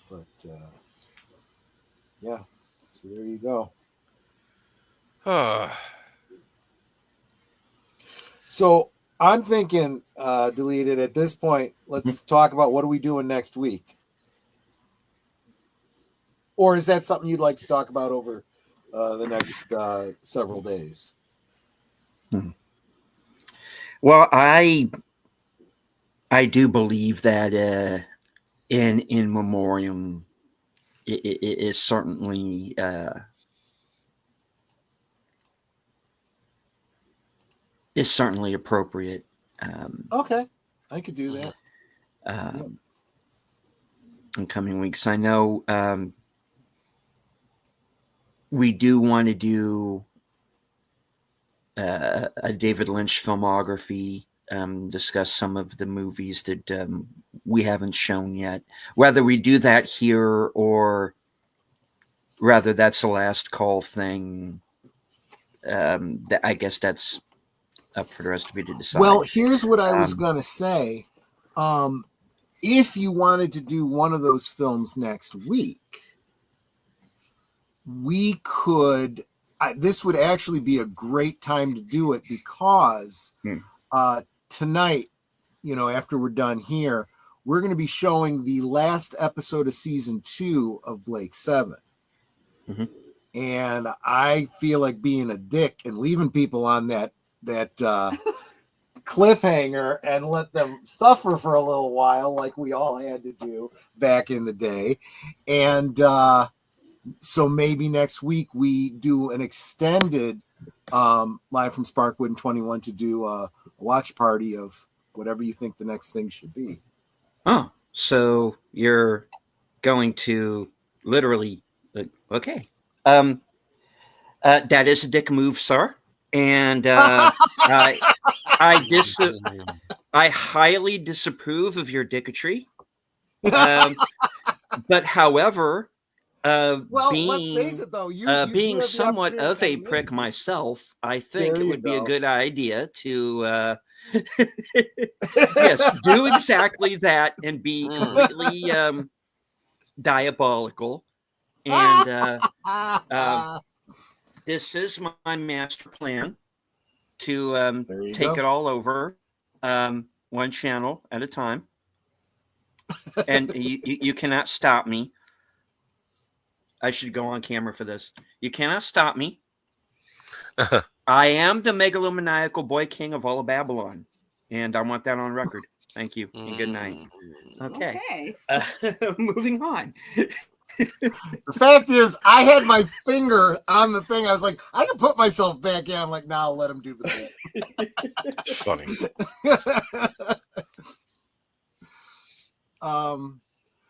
S2: But yeah, so there you go. So I'm thinking, Deleted, at this point, let's talk about what are we doing next week? Or is that something you'd like to talk about over the next several days?
S1: Well, I do believe that in memoriam it is certainly appropriate.
S2: Okay, I could do that.
S1: In coming weeks, I know we do want to do a David Lynch filmography, discuss some of the movies that we haven't shown yet. Whether we do that here or rather that's the last call thing, I guess that's up for the rest of you to decide.
S2: Well, here's what I was going to say. If you wanted to do one of those films next week, we could, this would actually be a great time to do it because tonight, after we're done here, we're going to be showing the last episode of season 2 of Blake 7.
S1: Mm-hmm.
S2: And I feel like being a dick and leaving people on that cliffhanger and let them suffer for a little while like we all had to do back in the day. And so maybe next week we do an extended live from Sparkwood and 21 to do a watch party of whatever you think the next thing should be.
S1: Oh, so you're going to literally, okay. That is a dick move, sir. And I highly disapprove of your dickatry. But however,
S2: let's face it though, you
S1: being somewhat of a prick myself, I think it would be a good idea to yes, do exactly that and be completely diabolical. And this is my master plan to take it all over one channel at a time. And you cannot stop me. I should go on camera for this. You cannot stop me. I am the megalomaniacal boy king of all of Babylon. And I want that on record. Thank you and good night. Okay. Moving on.
S2: The fact is, I had my finger on the thing. I was like, I can put myself back in. I'm like, nah, I'll let him do the bit.
S4: It's funny.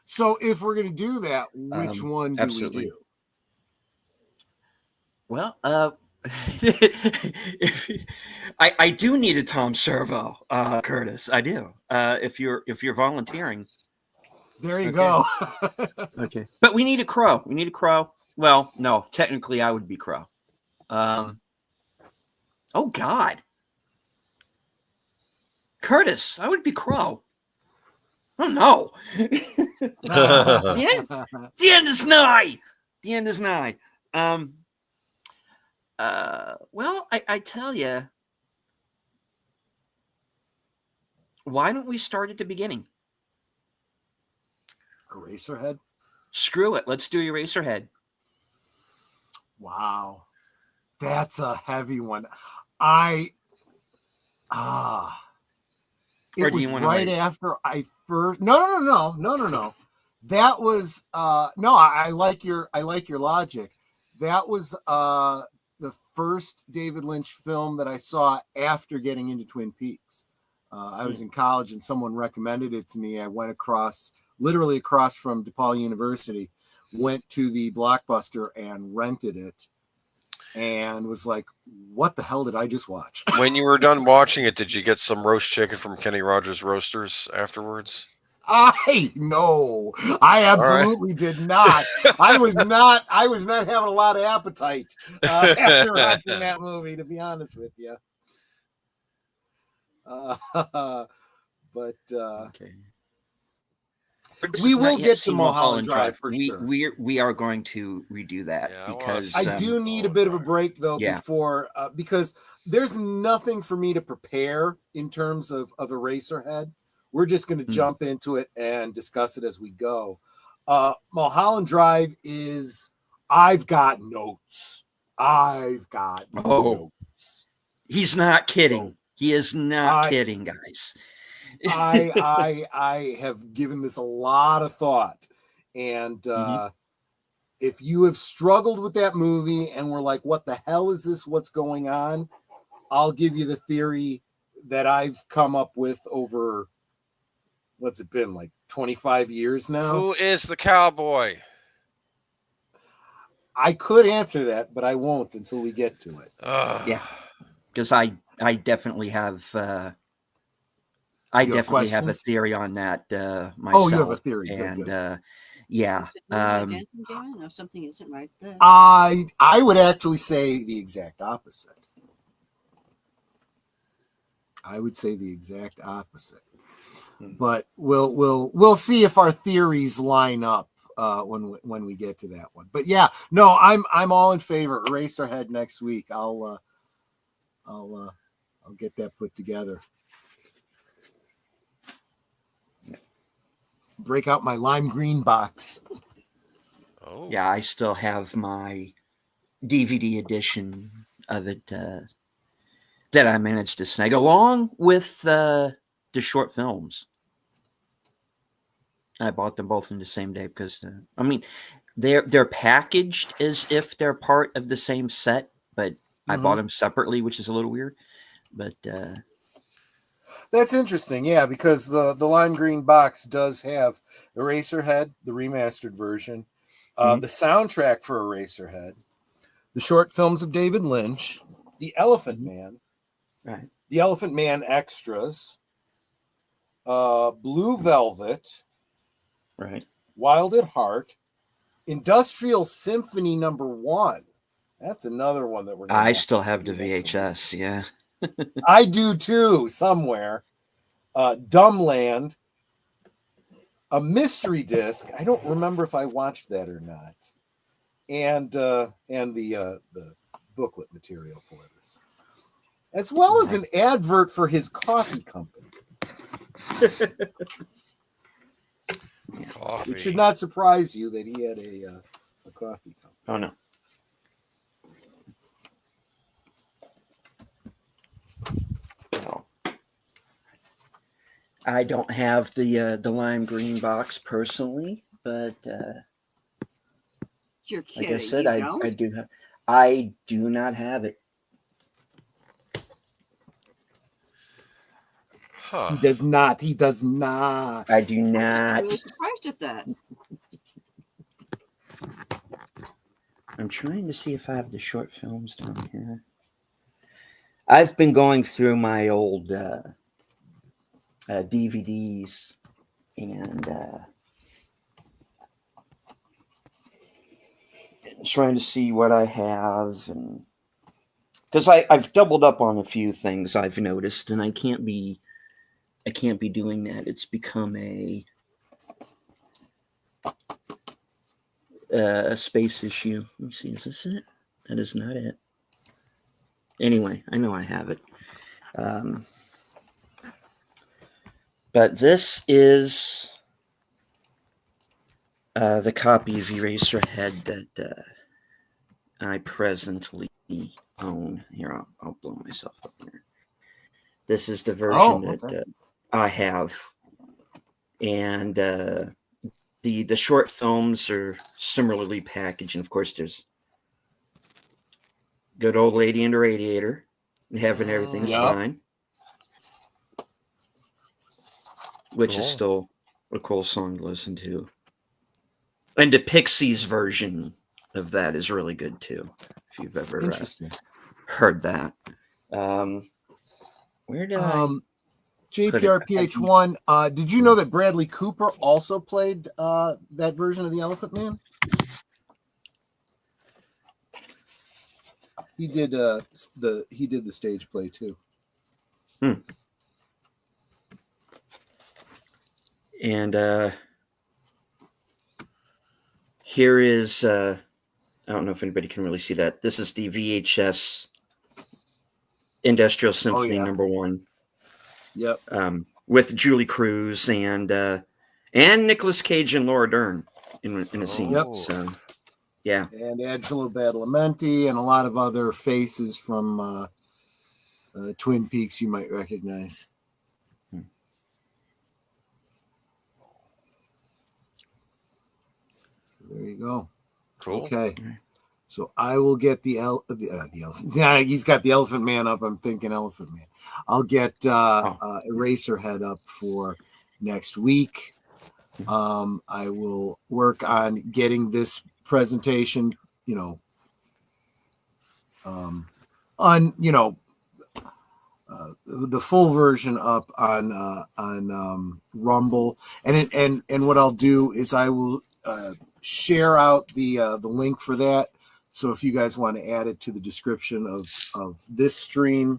S2: So if we're gonna do that, which one do
S1: absolutely.
S2: we do?
S1: Well, I do need a Tom Servo, Curtis. I do. If you're volunteering.
S2: There you
S1: Okay.
S2: go.
S1: Okay. But we need a crow. We need a crow. Well, no, technically I would be crow. Oh God. Curtis, I would be crow. Oh no. The end is nigh. The end is nigh. Well, I tell you, why don't we start at the beginning?
S2: Eraserhead.
S1: Screw it. Let's do Eraserhead.
S2: Wow, that's a heavy one.
S1: Or
S2: It
S1: do
S2: was
S1: you wanna
S2: right
S1: wait?
S2: after I first. No. That was no. I like your logic. That was the first David Lynch film that I saw after getting into Twin Peaks. I was in college and someone recommended it to me. I went literally across from DePaul University, went to the Blockbuster and rented it, and was like, what the hell did I just watch?
S4: When you were done watching it, did you get some roast chicken from Kenny Rogers Roasters afterwards?
S2: No, I absolutely did not. I was not having a lot of appetite after watching that movie, to be honest with you. But
S1: Okay.
S2: we will get to Mulholland Drive for
S1: we,
S2: sure.
S1: We are going to redo that because
S2: I do need a bit of a break though before because there's nothing for me to prepare in terms of Eraserhead. We're just going to jump into it and discuss it as we go. Mulholland Drive is. I've got notes. Notes.
S1: He's not kidding. He is not kidding, guys.
S2: I have given this a lot of thought, and if you have struggled with that movie and were like, what the hell is this? What's going on? I'll give you the theory that I've come up with over, what's it been, like 25 years now?
S4: Who is the cowboy?
S2: I could answer that, but I won't until we get to it.
S1: Yeah, because I definitely have have a theory on that myself.
S2: Oh, you have a theory.
S1: And
S2: good.
S1: Yeah.
S3: Or something isn't right there.
S2: I would actually say the exact opposite. I would say the exact opposite. But we'll see if our theories line up when we get to that one. But yeah, no, I'm all in favor. Eraserhead next week. I'll get that put together. Break out my lime green box.
S4: Oh.
S1: Yeah, I still have my DVD edition of it that I managed to snag along with the short films. I bought them both in the same day because I mean they're packaged as if they're part of the same set, but I bought them separately, which is a little weird. But
S2: that's interesting, yeah, because the lime green box does have Eraserhead, the remastered version, the soundtrack for Eraserhead, the short films of David Lynch, the Elephant Man,
S1: right,
S2: the Elephant Man extras, Blue Velvet,
S1: right,
S2: Wild at Heart, Industrial Symphony #1. That's another one that
S1: I still have the VHS, yeah.
S2: I do too, somewhere. Dumbland, a mystery disc. I don't remember if I watched that or not. And the booklet material for this, as well as an advert for his coffee company.
S4: Coffee.
S2: It should not surprise you that he had a coffee company.
S1: Oh no. No. I don't have the lime green box personally, but
S3: You're
S1: Like
S3: kidding.
S1: I said,
S3: You
S1: I
S3: don't?
S1: do have. I do not have it.
S4: Huh.
S2: He does not. He does not.
S1: I do
S3: I'm
S1: not.
S3: really surprised at that.
S1: I'm trying to see if I have the short films down here. I've been going through my old DVDs and trying to see what I have, and because I've doubled up on a few things I've noticed, and I can't be doing that. It's become a space issue. Let me see. Is this it? That is not it. Anyway, I know I have it. But this is the copy of Eraserhead that I presently own. Here, I'll blow myself up here. This is the version that I have. And the short films are similarly packaged. And of course, there's Good Old Lady and the Radiator, and Having Everything's Fine, which is still a cool song to listen to. And the Pixies version of that is really good too, if you've ever heard that. Where did I
S2: JPRPH1, did you know that Bradley Cooper also played that version of the Elephant Man? He did the stage play too.
S1: And here is I don't know if anybody can really see that. This is the VHS Industrial Symphony #1.
S2: Yep.
S1: With Julie Cruz and Nicolas Cage and Laura Dern in a scene.
S2: Yep.
S1: So yeah.
S2: And Angelo Badalamenti and a lot of other faces from Twin Peaks you might recognize.
S1: Hmm.
S2: So there you go.
S4: Cool.
S2: Okay. So I will get the elephant. Yeah, he's got the Elephant Man up. I'm thinking Elephant Man. I'll get Eraserhead up for next week. I will work on getting this presentation, the full version up on Rumble, and what I'll do is I will share out the link for that. So if you guys want to add it to the description of this stream,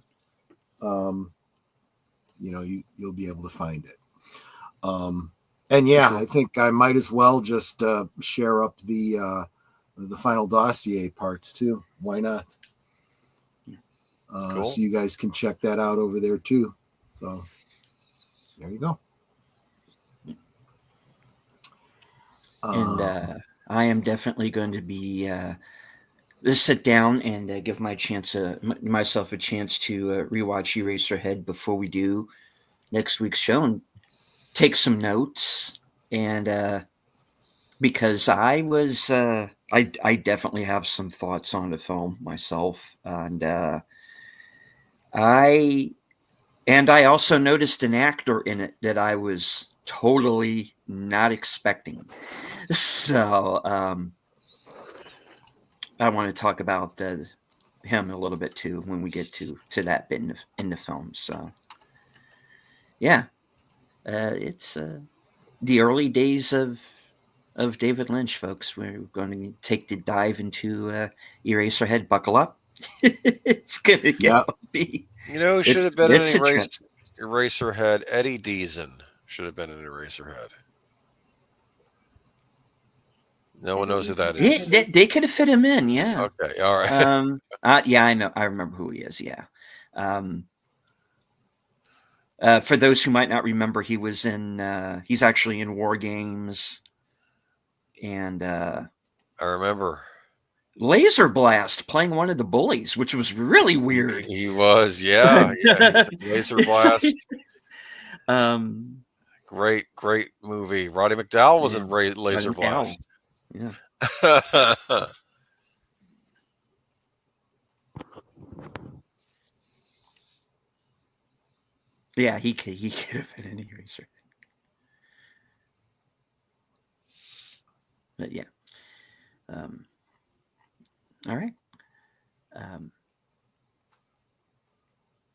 S2: you'll be able to find it. And yeah, I think I might as well just share up the final dossier parts too. Why not?
S4: Cool.
S2: So you guys can check that out over there too. So there you go.
S1: And I am definitely going to be sit down and give myself a chance to rewatch Eraserhead before we do next week's show and take some notes. And because I was I definitely have some thoughts on the film myself, and I also noticed an actor in it that I was totally not expecting. So I want to talk about him a little bit too when we get to that bit in the film. So yeah, it's the early days of David Lynch, folks. We're going to take the dive into Eraserhead. Buckle up. It's going to get bumpy.
S4: Should have been an Eraserhead. Eddie Deason should have been an Eraserhead. No one knows who that is.
S1: They could have fit him in, yeah.
S4: Okay, all right.
S1: Yeah, I know. I remember who he is, yeah. For those who might not remember, he's actually in War Games. And
S4: I remember.
S1: Laser Blast playing one of the bullies, which was really weird.
S4: He was, yeah. Laser Blast.
S1: Great
S4: movie. Roddy McDowall was in Laser Blast.
S1: Yeah. Yeah, he could have been an eraser. But yeah. All right.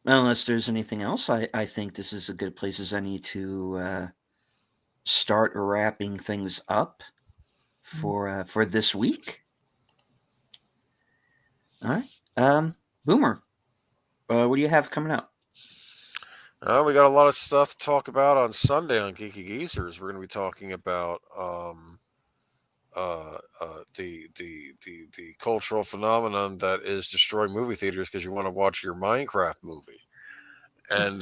S1: Unless there's anything else, I think this is a good place as any to start wrapping things up for this week. All right. Boomer, what do you have coming up?
S4: We got a lot of stuff to talk about on Sunday on Geeky Geezers. We're going to be talking about the cultural phenomenon that is destroying movie theaters because you want to watch your Minecraft movie, and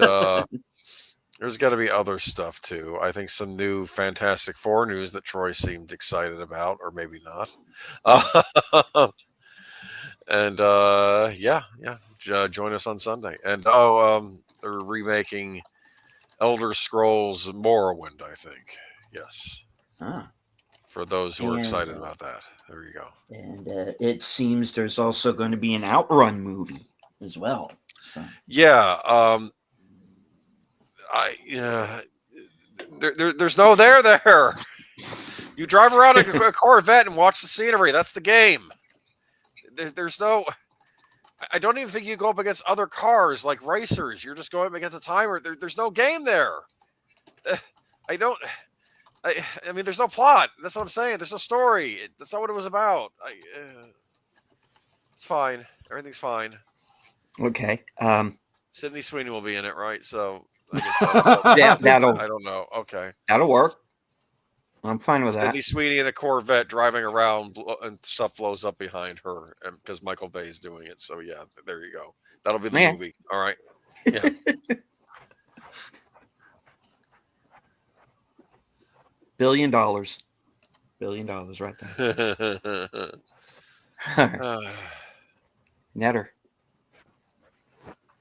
S4: there's got to be other stuff too. I think some new Fantastic Four news that Troy seemed excited about, or maybe not. And join us on Sunday. And they're remaking Elder Scrolls Morrowind, I think. Yes.
S1: Ah.
S4: For those who are excited about that. There you go.
S1: And it seems there's also going to be an Outrun movie as well. So.
S4: Yeah. There's no there. You drive around a Corvette and watch the scenery. That's the game. There's no... I don't even think you go up against other cars like racers. You're just going up against a timer. There's no game there. I mean, there's no plot. That's what I'm saying. There's no story. That's not what it was about. It's fine. Everything's fine.
S1: Okay.
S4: Sydney Sweeney will be in it, right? So
S1: that'll.
S4: I don't know. Okay.
S1: That'll work. I'm fine with that.
S4: Sydney Sweeney in a Corvette driving around and stuff blows up behind her because Michael Bay is doing it. So yeah, there you go. That'll be the movie. All right. Yeah.
S1: $1 billion. $1 billion right there. Netter.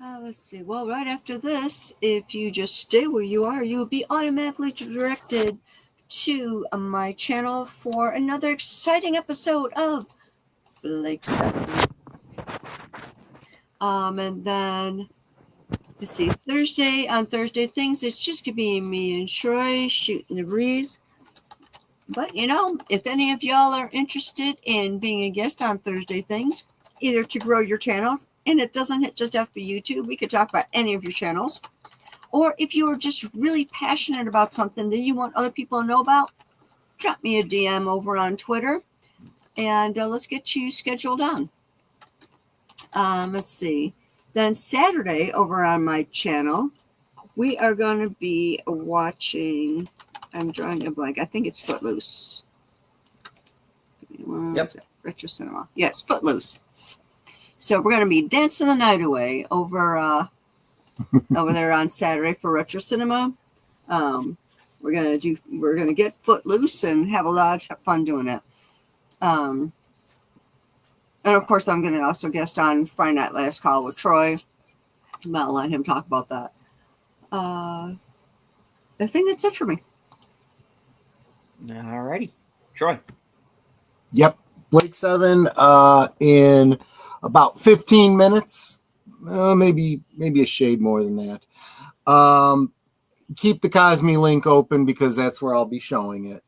S3: Let's see. Well, right after this, if you just stay where you are, you'll be automatically directed to my channel for another exciting episode of Blake 7. And then, let's see, on Thursday things, it's just going to be me and Troy shooting the breeze. But, if any of y'all are interested in being a guest on Thursday things, either to grow your channels, and it doesn't just have to be YouTube, we could talk about any of your channels, or if you are just really passionate about something that you want other people to know about, drop me a DM over on Twitter, and let's get you scheduled on. Let's see. Then Saturday over on my channel, we are going to be watching, I'm drawing a blank, I think it's Footloose.
S1: Yep.
S3: Retro Cinema. Yes, Footloose. So we're going to be dancing the night away over there on Saturday for Retro Cinema. We're gonna get Footloose and have a lot of fun doing it. And of course, I'm going to also guest on Friday Night Last Call with Troy. I'll let him talk about that. I think that's it for me.
S1: All righty, Troy.
S2: Yep, Blake 7 in about 15 minutes, maybe a shade more than that. Keep the Cosme link open because that's where I'll be showing it.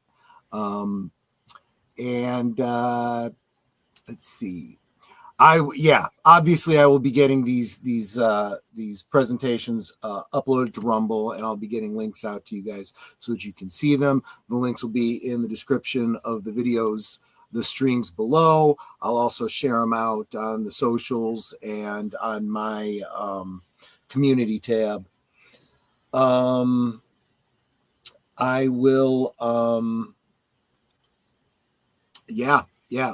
S2: Let's see. Obviously I will be getting these presentations uploaded to Rumble, and I'll be getting links out to you guys so that you can see them. The links will be in the description of the videos, the streams below. I'll also share them out on the socials and on my community tab. I will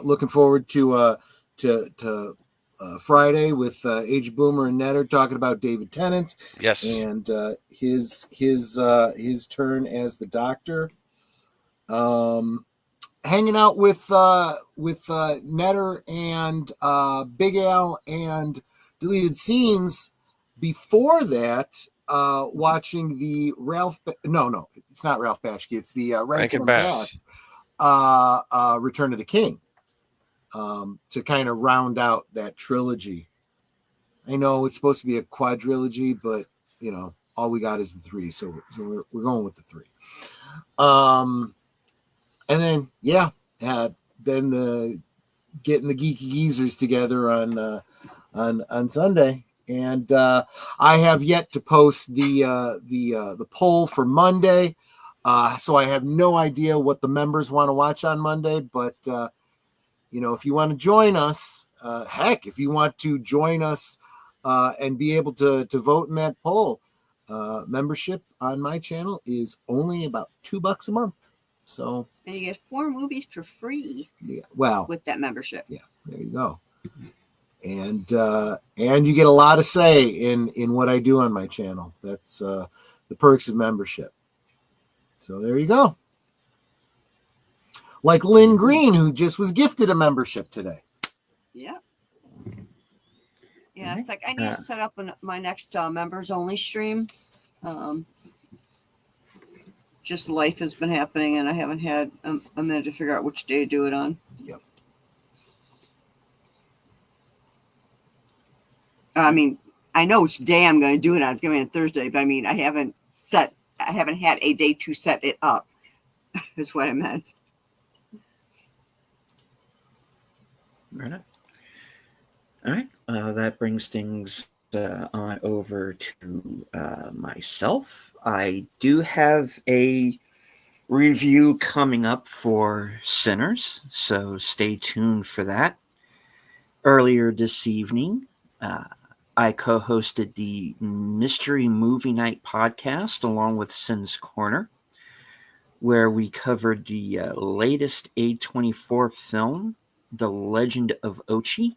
S2: looking forward to Friday with Age Boomer and Netter talking about David Tennant.
S4: Yes.
S2: And his turn as the Doctor. Hanging out with Netter and Big Al and Deleted Scenes. Before that, watching the it's not Ralph Bashki, it's the Rankin and Bass Return of the King to kind of round out that trilogy. I know it's supposed to be a quadrilogy, but all we got is the 3, so we're going with the 3. And then then getting the geeky geezers together on Sunday, and I have yet to post the poll for Monday, so I have no idea what the members want to watch on Monday. But if you want to join us, if you want to join us and be able to vote in that poll, membership on my channel is only about $2 a month. So
S3: and you get 4 movies for free.
S2: Yeah, well,
S3: with that membership.
S2: Yeah, there you go. And you get a lot of say in what I do on my channel. That's the perks of membership. So there you go. Like Lynn Green, who just was gifted a membership today.
S3: Yeah. Yeah, it's like I need to set up my next members only stream. Just life has been happening, and I haven't had a minute to figure out which day to do it on.
S2: Yep.
S3: I mean, I know which day I'm going to do it on. It's going to be on Thursday, but I mean, I haven't had a day to set it up. Is what I meant.
S1: Right on. All right. That brings things on over to myself. I do have a review coming up for Sinners, so stay tuned for that. Earlier this evening, I co-hosted the Mystery Movie Night podcast along with Sin's Corner, where we covered the latest A24 film, The Legend of Ochi,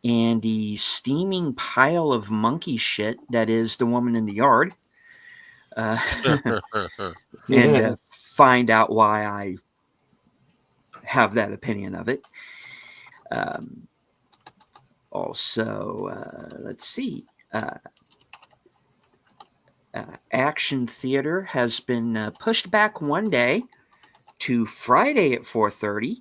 S1: and the steaming pile of monkey shit that is The Woman in the Yard, and find out why I have that opinion of it. Also, let's see. Action Theater has been pushed back one day to Friday at 4:30.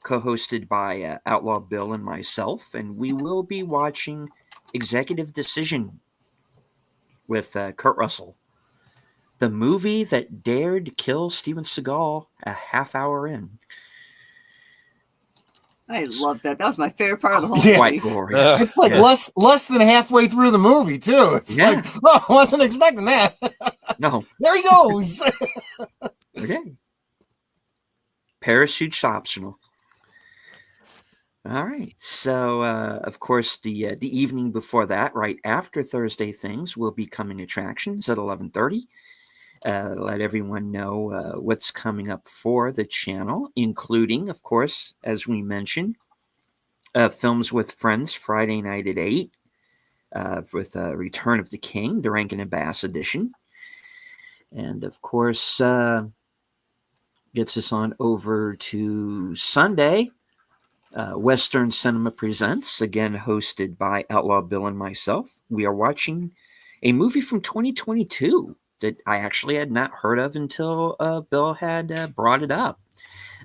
S1: Co-hosted by Outlaw Bill and myself, and we will be watching Executive Decision with Kurt Russell, the movie that dared to kill Steven Seagal a half hour in.
S3: I love that. That was my favorite part of the whole
S1: Quite
S3: movie.
S1: glorious.
S2: It's like less than halfway through the movie too. It's like, I wasn't expecting that.
S1: No.
S2: There he goes.
S1: Okay. Parachute's optional. All right. So, of course, the evening before that, right after Thursday Things, will be coming attractions at 11:30. Let everyone know what's coming up for the channel, including, of course, as we mentioned, Films with Friends Friday night at 8 with Return of the King, the Rankin and Bass edition. And, of course, gets us on over to Sunday. Western Cinema Presents, again hosted by Outlaw Bill and myself. We are watching a movie from 2022 that I actually had not heard of until Bill had brought it up.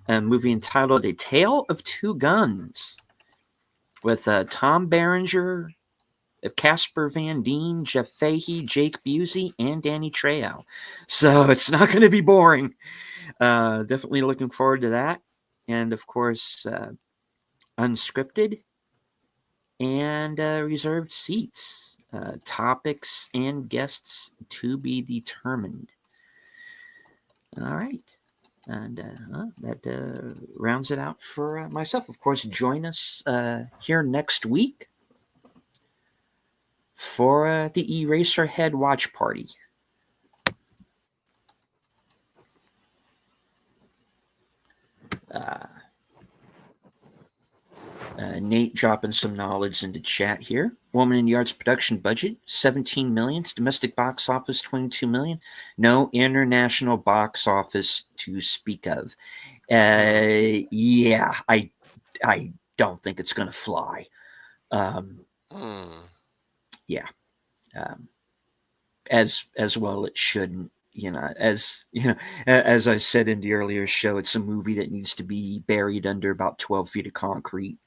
S1: A movie entitled A Tale of Two Guns with Tom Berenger, Casper Van Dien, Jeff Fahey, Jake Busey, and Danny Trejo. So it's not going to be boring. Definitely looking forward to that. And, of course, unscripted and reserved seats, topics and guests to be determined. All right. And that rounds it out for myself. Of course, join us here next week for the Eraserhead watch party. Nate dropping some knowledge into chat here. Woman in the Yard's production budget, $17 million. Domestic box office, $22 million. No international box office to speak of. Yeah, I don't think it's going to fly. Yeah. As well it shouldn't. as I said in the earlier show, it's a movie that needs to be buried under about 12 feet of concrete.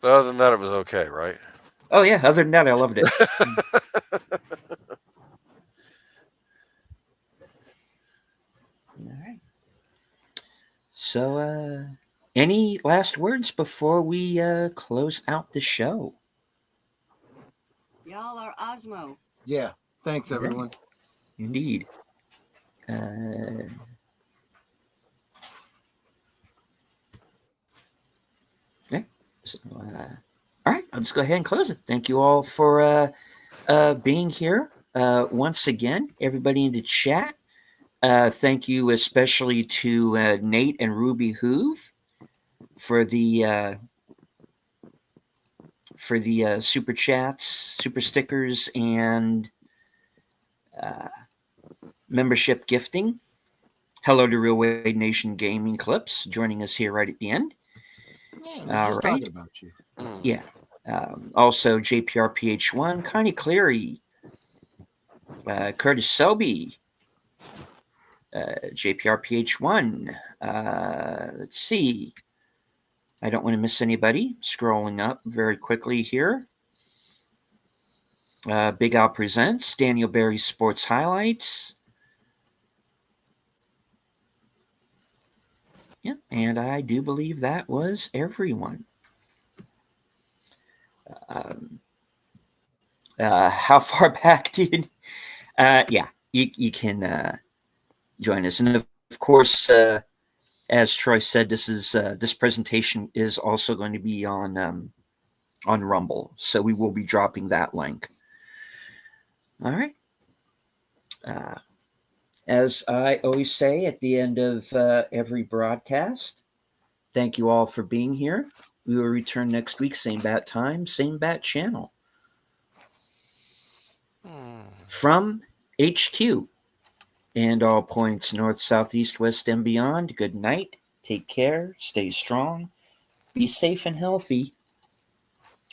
S4: But other than that, it was okay, right?
S1: Oh yeah, other than that, I loved it. All right. So, any last words before we close out the show?
S3: Y'all are Osmo.
S2: Yeah. Thanks, everyone.
S1: Indeed. Yeah. So, all right, I'll just go ahead and close it. Thank you all for being here once again. Everybody in the chat. Thank you especially to Nate and Ruby Hoove for the super chats, super stickers, and membership gifting. Hello to Real Wade Nation Gaming Clips joining us here right at the end.
S2: Yeah, I was just talking about you.
S1: Yeah. Also, JPRPH1, Connie Cleary, Curtis Selby, JPRPH1. Let's see. I don't want to miss anybody. Scrolling up very quickly here. Big Al Presents, Daniel Berry Sports Highlights. Yeah, and I do believe that was everyone. How far back do you? Yeah, you can join us, and of course, as Troy said, this presentation is also going to be on Rumble, so we will be dropping that link. All right. As I always say at the end of every broadcast, thank you all for being here. We will return next week, same bat time, same bat channel. From HQ and all points north, south, east, west, and beyond, good night. Take care. Stay strong. Be safe and healthy,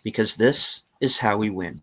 S1: because this is how we win.